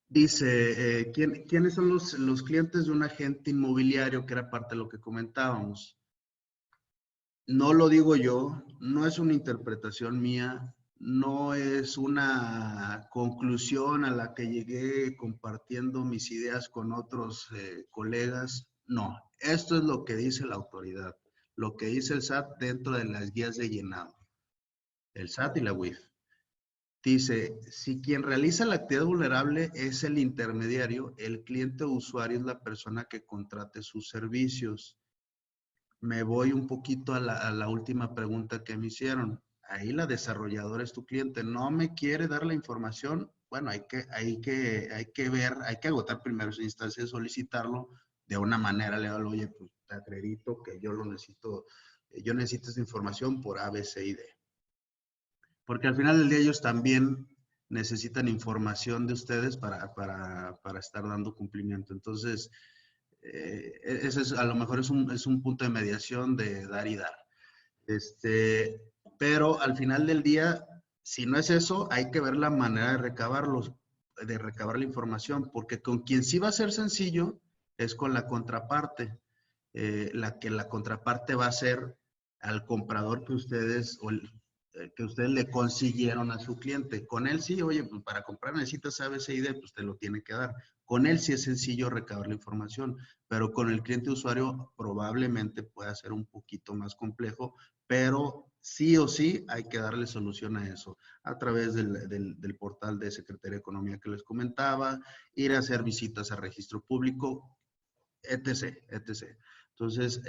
Dice, ¿quiénes son los clientes de un agente inmobiliario? Que era parte de lo que comentábamos. No lo digo yo, no es una interpretación mía, no es una conclusión a la que llegué compartiendo mis ideas con otros colegas. No, esto es lo que dice la autoridad, lo que dice el SAT dentro de las guías de llenado. El SAT y la UIF. Dice, si quien realiza la actividad vulnerable es el intermediario, el cliente o usuario es la persona que contrate sus servicios. Me voy un poquito a la última pregunta que me hicieron. Ahí la desarrolladora es tu cliente. No me quiere dar la información. Bueno, hay que ver, hay que agotar primero esa instancia de solicitarlo de una manera legal. Oye, pues te acredito que yo lo necesito, yo necesito esta información por A, B, C y D. Porque al final del día ellos también necesitan información de ustedes para estar dando cumplimiento. Entonces, ese es, a lo mejor es un punto de mediación de dar y dar. Pero al final del día, si no es eso, hay que ver la manera de recabar la información, porque con quien sí va a ser sencillo es con la contraparte. La contraparte va a ser al comprador que ustedes le consiguieron a su cliente. Con él sí, oye, pues para comprar necesitas ABCD, pues te lo tiene que dar. Con él sí es sencillo recabar la información, pero con el cliente usuario probablemente pueda ser un poquito más complejo, pero sí o sí hay que darle solución a eso a través del portal de Secretaría de Economía que les comentaba, ir a hacer visitas a registro público, etc., etc. Entonces,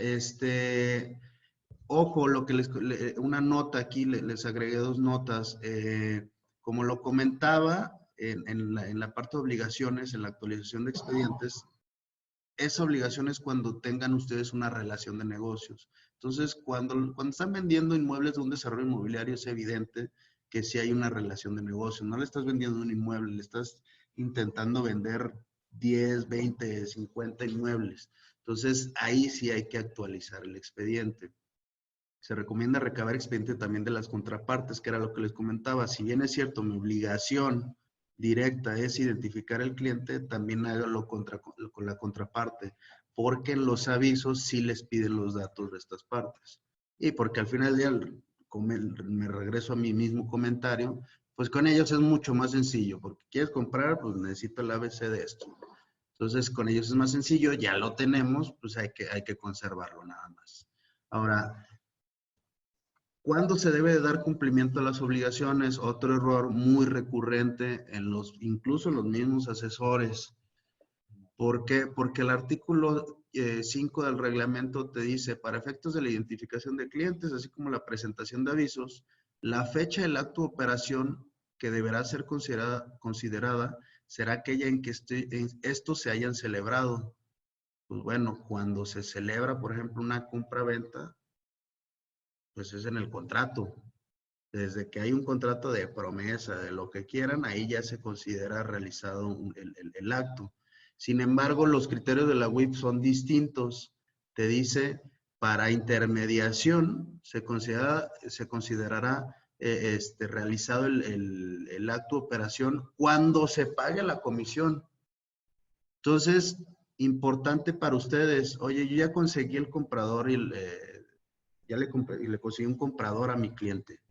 ojo, lo que una nota aquí, les agregué dos notas. Como lo comentaba, en la parte de obligaciones, en la actualización de expedientes, esa obligación es cuando tengan ustedes una relación de negocios. Entonces, cuando están vendiendo inmuebles de un desarrollo inmobiliario, es evidente que sí hay una relación de negocio. No le estás vendiendo un inmueble, le estás intentando vender 10, 20, 50 inmuebles. Entonces, ahí sí hay que actualizar el expediente. Se recomienda recabar expediente también de las contrapartes, que era lo que les comentaba. Si bien es cierto, mi obligación directa es identificar al cliente, también hágalo con la contraparte, porque en los avisos sí les piden los datos de estas partes. Y porque al final del día, me regreso a mi mismo comentario, pues con ellos es mucho más sencillo, porque quieres comprar, pues necesito el ABC de esto. Entonces, con ellos es más sencillo, ya lo tenemos, pues hay que conservarlo nada más. Ahora, ¿cuándo se debe de dar cumplimiento a las obligaciones? Otro error muy recurrente incluso en los mismos asesores. ¿Por qué? Porque el artículo 5 del reglamento te dice, para efectos de la identificación de clientes, así como la presentación de avisos, la fecha del acto de operación que deberá ser considerada será aquella en que estos se hayan celebrado. Pues bueno, cuando se celebra, por ejemplo, una compra-venta, pues es en el contrato. Desde que hay un contrato de promesa, de lo que quieran, ahí ya se considera realizado el acto. Sin embargo, los criterios de la UIF son distintos. Te dice, para intermediación se considerará realizado el acto de operación cuando se pague la comisión. Entonces, importante para ustedes, oye, yo ya conseguí el comprador y le conseguí un comprador a mi cliente.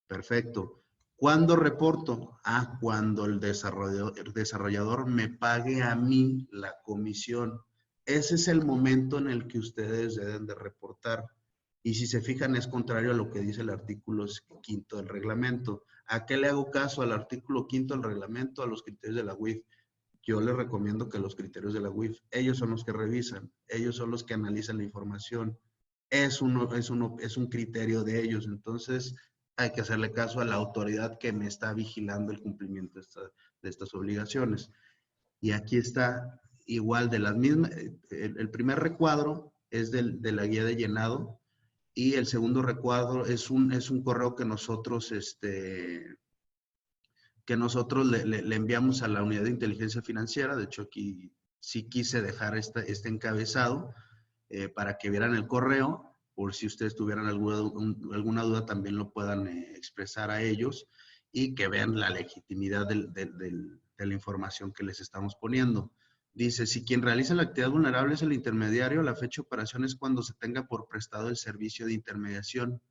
Perfecto. ¿Cuándo reporto? Cuando el desarrollador me pague a mí la comisión. Ese es el momento en el que ustedes deben de reportar. Y si se fijan, es contrario a lo que dice el artículo 5 del reglamento. ¿A qué le hago caso? Al artículo 5 del reglamento, a los criterios de la UIF. Yo les recomiendo que los criterios de la UIF, ellos son los que revisan, ellos son los que analizan la información. Es un criterio de ellos. Entonces, hay que hacerle caso a la autoridad que me está vigilando el cumplimiento de estas obligaciones. Y aquí está igual de las mismas. El primer recuadro es de la guía de llenado y el segundo recuadro es un correo que nosotros le enviamos a la unidad de inteligencia financiera. De hecho, aquí sí quise dejar este encabezado para que vieran el correo. Por si ustedes tuvieran alguna duda, también lo puedan expresar a ellos y que vean la legitimidad de la información que les estamos poniendo. Dice, si quien realiza la actividad vulnerable es el intermediario, la fecha de operación es cuando se tenga por prestado el servicio de intermediación.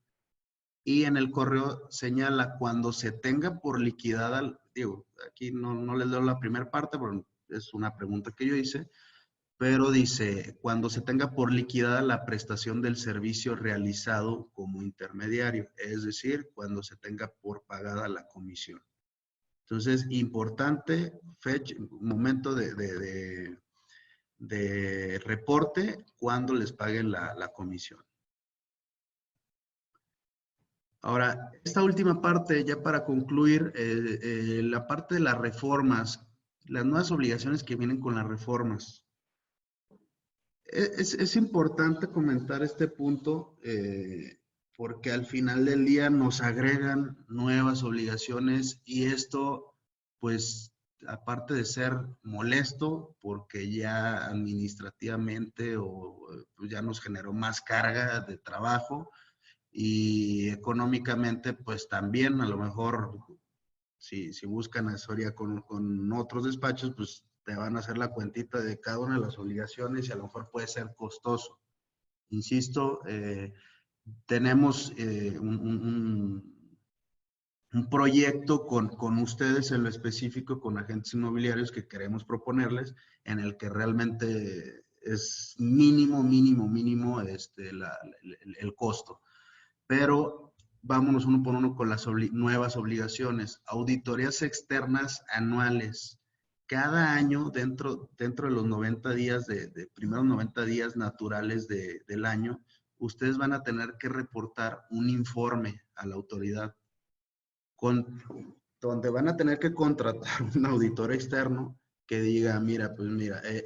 Y en el correo señala cuando se tenga por liquidada, digo, aquí no les leo la primera parte, porque es una pregunta que yo hice, pero dice, cuando se tenga por liquidada la prestación del servicio realizado como intermediario, es decir, cuando se tenga por pagada la comisión. Entonces, importante, fecha, momento de reporte, cuando les paguen la comisión. Ahora, esta última parte, ya para concluir, la parte de las reformas, las nuevas obligaciones que vienen con las reformas. Es importante comentar este punto porque al final del día nos agregan nuevas obligaciones y esto, pues, aparte de ser molesto, porque ya administrativamente pues ya nos generó más carga de trabajo y económicamente, pues también a lo mejor, si buscan asesoría con otros despachos, pues te van a hacer la cuentita de cada una de las obligaciones y a lo mejor puede ser costoso. Insisto, tenemos un proyecto con ustedes en lo específico, con agentes inmobiliarios que queremos proponerles, en el que realmente es mínimo el costo. Pero vámonos uno por uno con las nuevas obligaciones. Auditorías externas anuales. Cada año, dentro de los 90 días, primeros 90 días naturales del año, ustedes van a tener que reportar un informe a la autoridad, donde van a tener que contratar un auditor externo que diga, mira,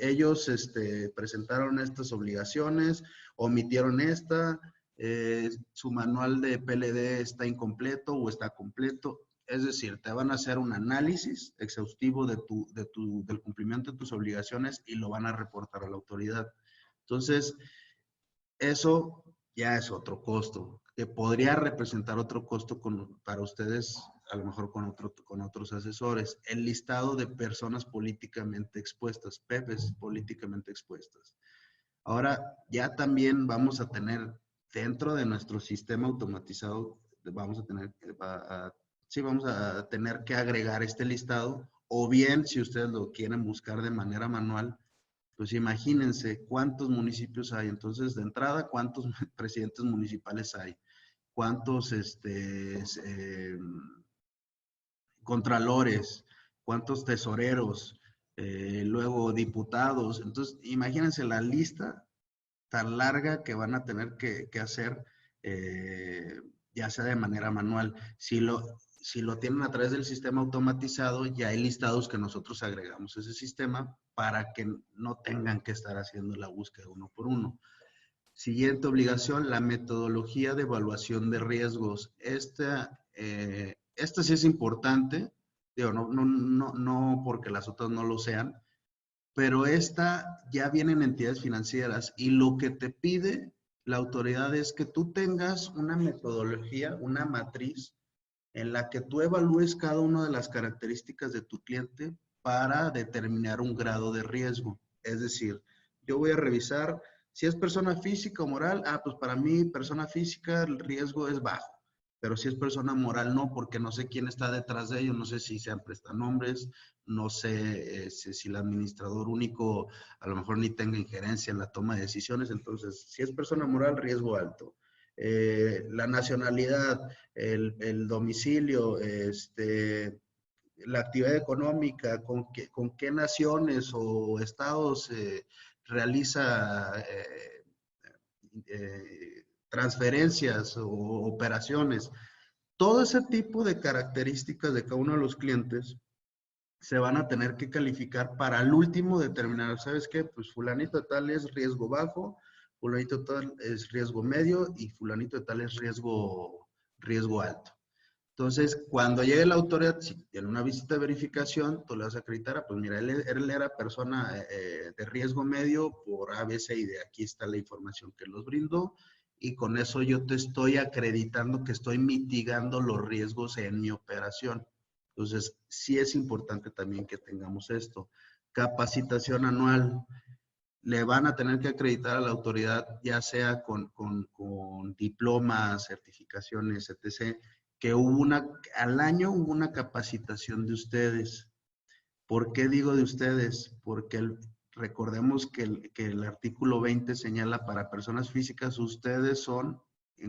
ellos presentaron estas obligaciones, omitieron esta, su manual de PLD está incompleto o está completo. Es decir, te van a hacer un análisis exhaustivo del cumplimiento de tus obligaciones y lo van a reportar a la autoridad. Entonces, eso ya es otro costo, que podría representar otro costo para ustedes, a lo mejor con otros asesores. El listado de personas políticamente expuestas, PEPs políticamente expuestas. Ahora, ya también vamos a tener dentro de nuestro sistema automatizado, vamos a tener que agregar este listado, o bien, si ustedes lo quieren buscar de manera manual, pues imagínense cuántos municipios hay. Entonces, de entrada, cuántos presidentes municipales hay, cuántos contralores, cuántos tesoreros, luego diputados. Entonces, imagínense la lista tan larga que van a tener que hacer, ya sea de manera manual. Si lo tienen a través del sistema automatizado, ya hay listados que nosotros agregamos a ese sistema para que no tengan que estar haciendo la búsqueda uno por uno. Siguiente obligación, la metodología de evaluación de riesgos. Esta sí es importante, digo, no porque las otras no lo sean, pero esta ya viene en entidades financieras y lo que te pide la autoridad es que tú tengas una metodología, una matriz en la que tú evalúes cada una de las características de tu cliente para determinar un grado de riesgo. Es decir, yo voy a revisar si es persona física o moral. Pues para mí, persona física, el riesgo es bajo. Pero si es persona moral, no, porque no sé quién está detrás de ellos, no sé si sean prestanombres, no sé si el administrador único a lo mejor ni tenga injerencia en la toma de decisiones. Entonces, si es persona moral, riesgo alto. La nacionalidad, el domicilio, la actividad económica, con qué naciones o estados realiza transferencias o operaciones. Todo ese tipo de características de cada uno de los clientes se van a tener que calificar para al último determinar, ¿sabes qué? Pues fulanito de tal es riesgo bajo, fulanito de tal es riesgo medio y fulanito de tal es riesgo alto. Entonces, cuando llegue la autoridad, si tiene una visita de verificación, tú le vas a acreditar, pues mira, él era persona de riesgo medio por A, B, C y D. Aquí está la información que los brindó y con eso yo te estoy acreditando que estoy mitigando los riesgos en mi operación. Entonces, sí es importante también que tengamos esto. Capacitación anual. Le van a tener que acreditar a la autoridad, ya sea con diplomas, certificaciones, etc., que al año hubo una capacitación de ustedes. ¿Por qué digo de ustedes? Porque recordemos que el artículo 20 señala para personas físicas, ustedes son,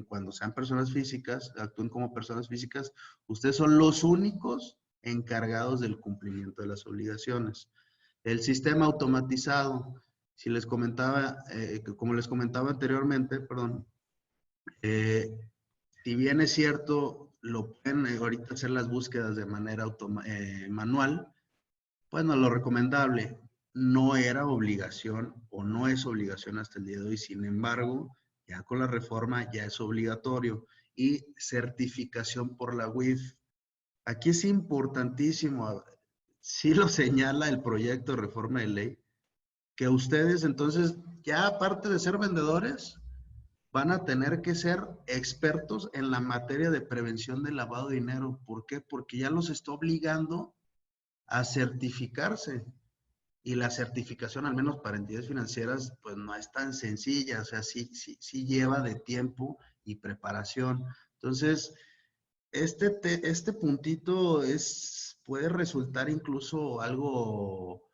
cuando sean personas físicas, actúen como personas físicas, ustedes son los únicos encargados del cumplimiento de las obligaciones. El sistema automatizado, si les comentaba, como les comentaba anteriormente, perdón, si bien es cierto, lo pueden ahorita hacer las búsquedas de manera manual, pues no, lo recomendable no era obligación o no es obligación hasta el día de hoy. Sin embargo, ya con la reforma ya es obligatorio y certificación por la UIF. Aquí es importantísimo, sí lo señala el proyecto de reforma de ley, que ustedes entonces ya aparte de ser vendedores, van a tener que ser expertos en la materia de prevención del lavado de dinero. ¿Por qué? Porque ya los está obligando a certificarse. Y la certificación, al menos para entidades financieras, pues no es tan sencilla. O sea, sí lleva de tiempo y preparación. Entonces, este puntito puede resultar incluso algo...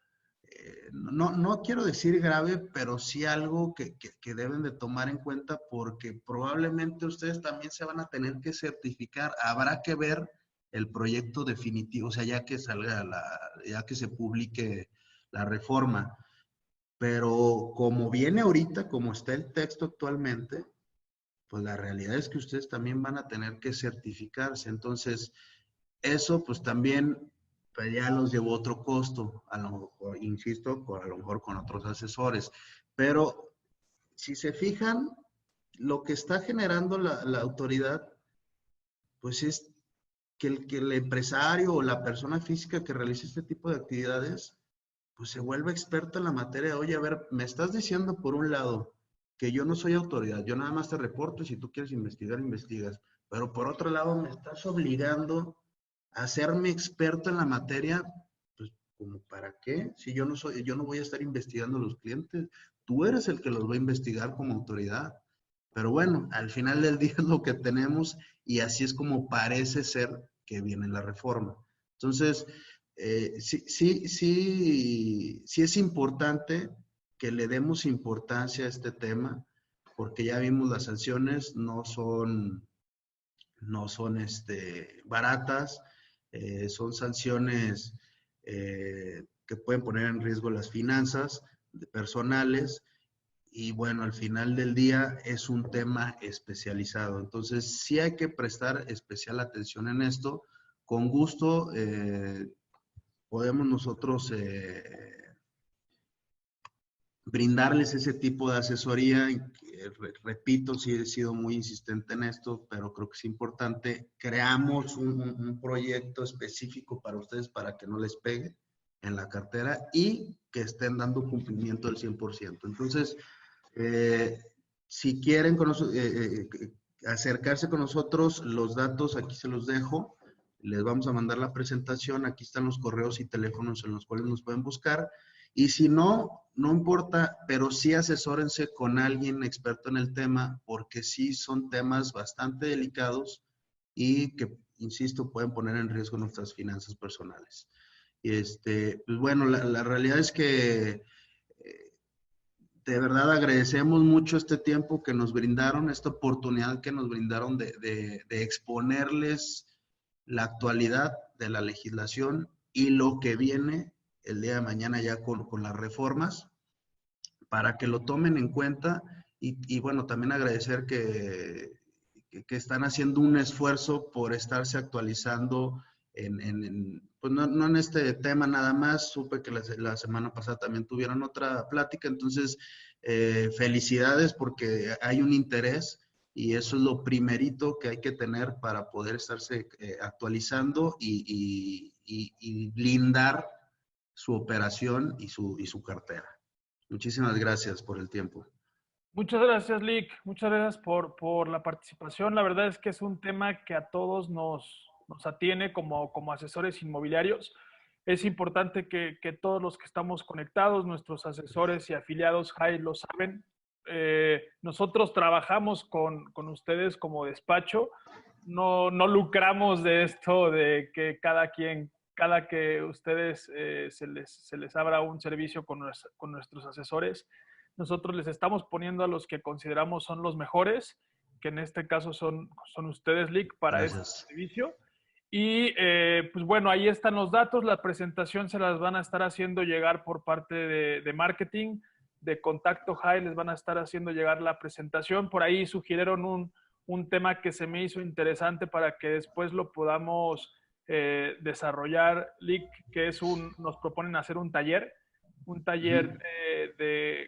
No quiero decir grave, pero sí algo que deben de tomar en cuenta porque probablemente ustedes también se van a tener que certificar. Habrá que ver el proyecto definitivo, o sea, ya que salga ya que se publique la reforma. Pero como viene ahorita, como está el texto actualmente, pues la realidad es que ustedes también van a tener que certificarse. Entonces, eso pues también pues ya los llevó otro costo, a lo mejor, insisto, a lo mejor con otros asesores. Pero si se fijan, lo que está generando la autoridad, pues es que el empresario o la persona física que realiza este tipo de actividades, pues se vuelve experta en la materia. Oye, a ver, me estás diciendo por un lado que yo no soy autoridad, yo nada más te reporto y si tú quieres investigar, investigas. Pero por otro lado, me estás obligando a hacerme experto en la materia, pues, ¿como para qué? Si yo no voy a estar investigando a los clientes, tú eres el que los va a investigar como autoridad. Pero bueno, al final del día es lo que tenemos y así es como parece ser que viene la reforma. Entonces, sí es importante que le demos importancia a este tema, porque ya vimos las sanciones no son baratas, son sanciones que pueden poner en riesgo las finanzas personales y bueno, al final del día es un tema especializado. Entonces, sí hay que prestar especial atención en esto. Con gusto podemos nosotros brindarles ese tipo de asesoría. Repito, sí he sido muy insistente en esto, pero creo que es importante. Creamos un proyecto específico para ustedes para que no les pegue en la cartera y que estén dando cumplimiento del 100%. Entonces, si quieren acercarse con nosotros, los datos aquí se los dejo. Les vamos a mandar la presentación. Aquí están los correos y teléfonos en los cuales nos pueden buscar. Y si no, no importa, pero sí asesórense con alguien experto en el tema, porque sí son temas bastante delicados y que, insisto, pueden poner en riesgo nuestras finanzas personales. Pues bueno, la realidad es que de verdad agradecemos mucho este tiempo que nos brindaron, esta oportunidad que nos brindaron de exponerles la actualidad de la legislación y lo que viene el día de mañana ya con las reformas, para que lo tomen en cuenta y bueno, también agradecer que están haciendo un esfuerzo por estarse actualizando pues no en este tema nada más. Supe que la semana pasada también tuvieron otra plática, entonces felicidades porque hay un interés y eso es lo primerito que hay que tener para poder estarse actualizando y blindar su operación y su cartera. Muchísimas gracias por el tiempo. Muchas gracias, Lick. Muchas gracias por la participación. La verdad es que es un tema que a todos nos atiene como asesores inmobiliarios. Es importante que todos los que estamos conectados, nuestros asesores y afiliados, Jai, lo saben. Nosotros trabajamos con ustedes como despacho. No lucramos de esto, de que cada que ustedes se les abra un servicio con nuestros asesores, nosotros les estamos poniendo a los que consideramos son los mejores, que en este caso son ustedes, Lick, para Gracias. este servicio. Y pues bueno, ahí están los datos. La presentación se las van a estar haciendo llegar por parte de marketing, de Contacto High, les van a estar haciendo llegar la presentación. Por ahí sugirieron un tema que se me hizo interesante para que después lo podamos desarrollar, Lick, que es nos proponen hacer un taller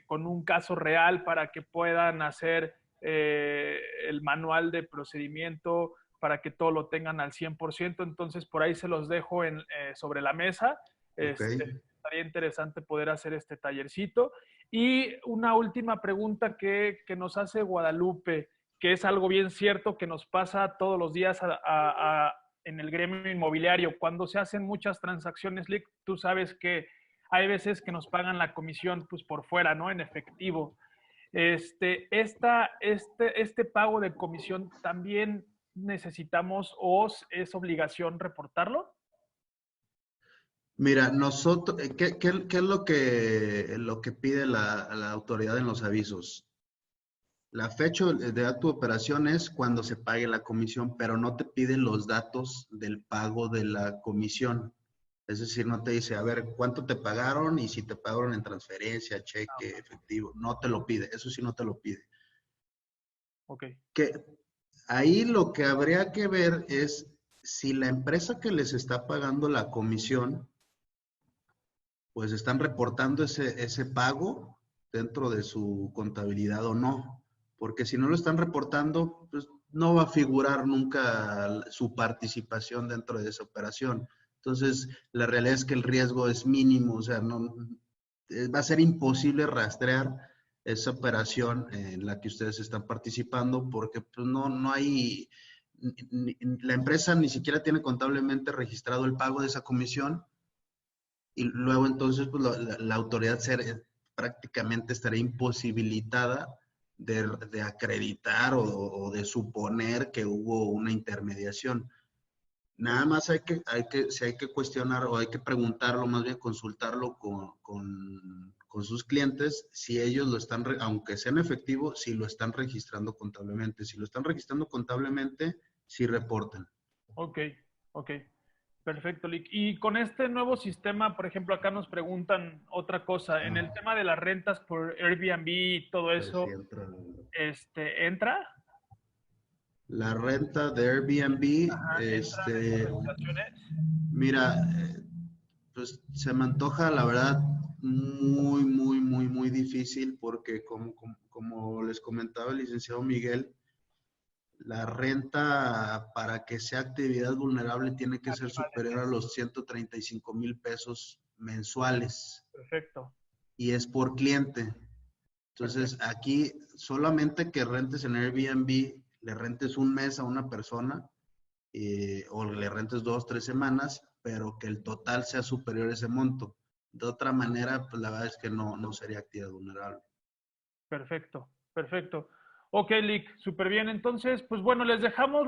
con un caso real para que puedan hacer el manual de procedimiento, para que todo lo tengan al 100%. Entonces, por ahí se los dejo sobre la mesa. Okay. Estaría interesante poder hacer este tallercito. Y una última pregunta que nos hace Guadalupe, que es algo bien cierto que nos pasa todos los días en el gremio inmobiliario. Cuando se hacen muchas transacciones, Lick, tú sabes que hay veces que nos pagan la comisión pues por fuera, ¿no? En efectivo. Este pago de comisión también necesitamos o es obligación reportarlo. Mira, nosotros, ¿qué es lo que pide la autoridad en los avisos? La fecha de tu operación es cuando se pague la comisión, pero no te piden los datos del pago de la comisión. Es decir, no te dice, a ver, ¿cuánto te pagaron? Y si te pagaron en transferencia, cheque, efectivo. No te lo pide, eso sí no te lo pide. Ok. Que ahí lo que habría que ver es si la empresa que les está pagando la comisión, pues están reportando ese pago dentro de su contabilidad o no. Porque si no lo están reportando, pues no va a figurar nunca su participación dentro de esa operación. Entonces, la realidad es que el riesgo es mínimo, o sea, no, va a ser imposible rastrear esa operación en la que ustedes están participando, porque pues, no hay, la empresa ni siquiera tiene contablemente registrado el pago de esa comisión, y luego entonces pues, la autoridad prácticamente estaría imposibilitada de acreditar o de suponer que hubo una intermediación. Nada más si hay que cuestionar o hay que preguntarlo, más bien consultarlo con sus clientes, si ellos lo están, aunque sea en efectivo, si lo están registrando contablemente. Si lo están registrando contablemente, sí reporten. Ok, ok. Perfecto, Lick. Y con este nuevo sistema, por ejemplo, acá nos preguntan otra cosa. En el tema de las rentas por Airbnb y todo eso, ¿entra? La renta de Airbnb, Ajá, ¿entra en estas regulaciones? mira, pues se me antoja, la verdad, muy difícil porque como les comentaba el licenciado Miguel, la renta para que sea actividad vulnerable tiene que ser superior a los 135,000 pesos mensuales. Perfecto. Y es por cliente. Entonces, aquí solamente que rentes en Airbnb, le rentes un mes a una persona o le rentes 2, 3 semanas, pero que el total sea superior a ese monto. De otra manera, pues la verdad es que no sería actividad vulnerable. Perfecto, perfecto. Ok, Lick, súper bien. Entonces, pues bueno, les dejamos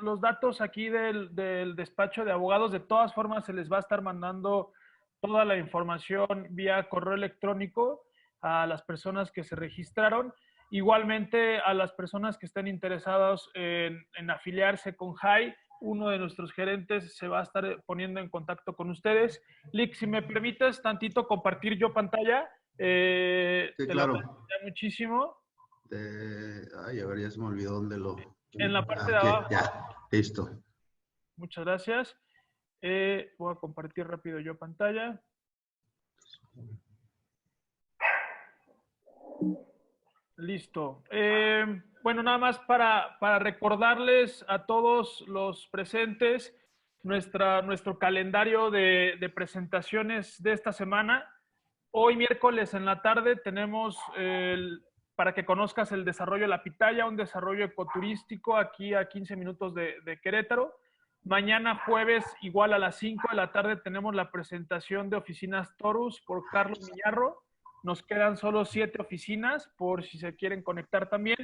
los datos aquí del despacho de abogados. De todas formas, se les va a estar mandando toda la información vía correo electrónico a las personas que se registraron. Igualmente, a las personas que estén interesadas en afiliarse con JAI, uno de nuestros gerentes se va a estar poniendo en contacto con ustedes. Lick, si me permites tantito compartir yo pantalla. Sí, te claro. lo agradecería muchísimo. Ay, a ver, ya se me olvidó dónde lo... En la parte de Aquí, abajo. ya, listo. Muchas gracias. Voy a compartir rápido yo pantalla. Listo. Bueno, nada más para recordarles a todos los presentes nuestro calendario de presentaciones de esta semana. Hoy miércoles en la tarde tenemos para que conozcas el desarrollo de La Pitaya, un desarrollo ecoturístico aquí a 15 minutos de Querétaro. Mañana jueves, igual a las 5 de la tarde, tenemos la presentación de Oficinas Torus por Carlos Millarro. Nos quedan solo 7 oficinas por si se quieren conectar también.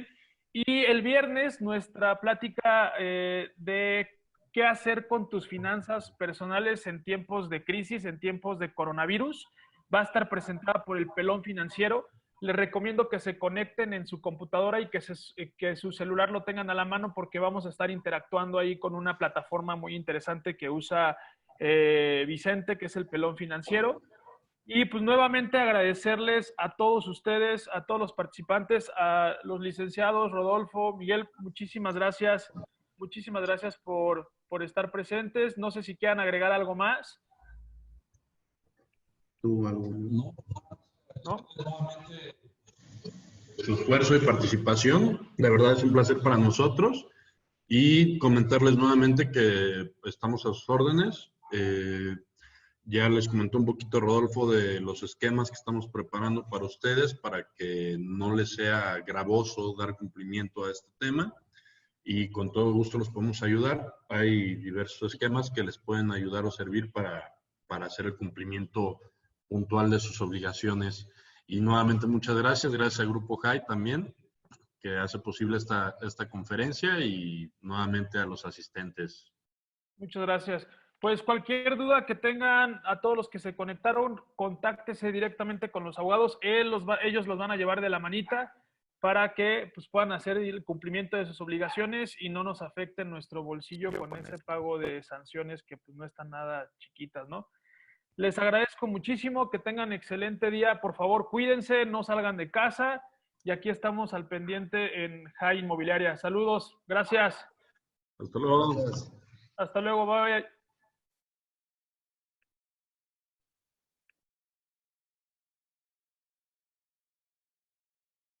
Y el viernes nuestra plática de qué hacer con tus finanzas personales en tiempos de crisis, en tiempos de coronavirus. Va a estar presentada por el Pelón Financiero. Les recomiendo que se conecten en su computadora y que su celular lo tengan a la mano porque vamos a estar interactuando ahí con una plataforma muy interesante que usa Vicente, que es el Pelón Financiero. Y pues nuevamente agradecerles a todos ustedes, a todos los participantes, a los licenciados Rodolfo, Miguel, muchísimas gracias por estar presentes. No sé si quieran agregar algo más. ¿Tú algo? ¿No? Su esfuerzo y participación, de verdad es un placer para nosotros. Y comentarles nuevamente que estamos a sus órdenes. Ya les comentó un poquito Rodolfo de los esquemas que estamos preparando para ustedes para que no les sea gravoso dar cumplimiento a este tema y con todo gusto los podemos ayudar. Hay diversos esquemas que les pueden ayudar o servir para hacer el cumplimiento puntual de sus obligaciones. Y nuevamente muchas gracias al Grupo JAI también que hace posible esta conferencia y nuevamente a los asistentes. Muchas gracias. Pues cualquier duda que tengan a todos los que se conectaron, contáctese directamente con los abogados. Ellos los van a llevar de la manita para que pues, puedan hacer el cumplimiento de sus obligaciones y no nos afecten nuestro bolsillo con ese pago de sanciones que pues, no están nada chiquitas, ¿no? Les agradezco muchísimo, que tengan excelente día. Por favor, cuídense, no salgan de casa y aquí estamos al pendiente en JAI Inmobiliaria. Saludos, gracias. Hasta luego. Gracias. Hasta luego, bye.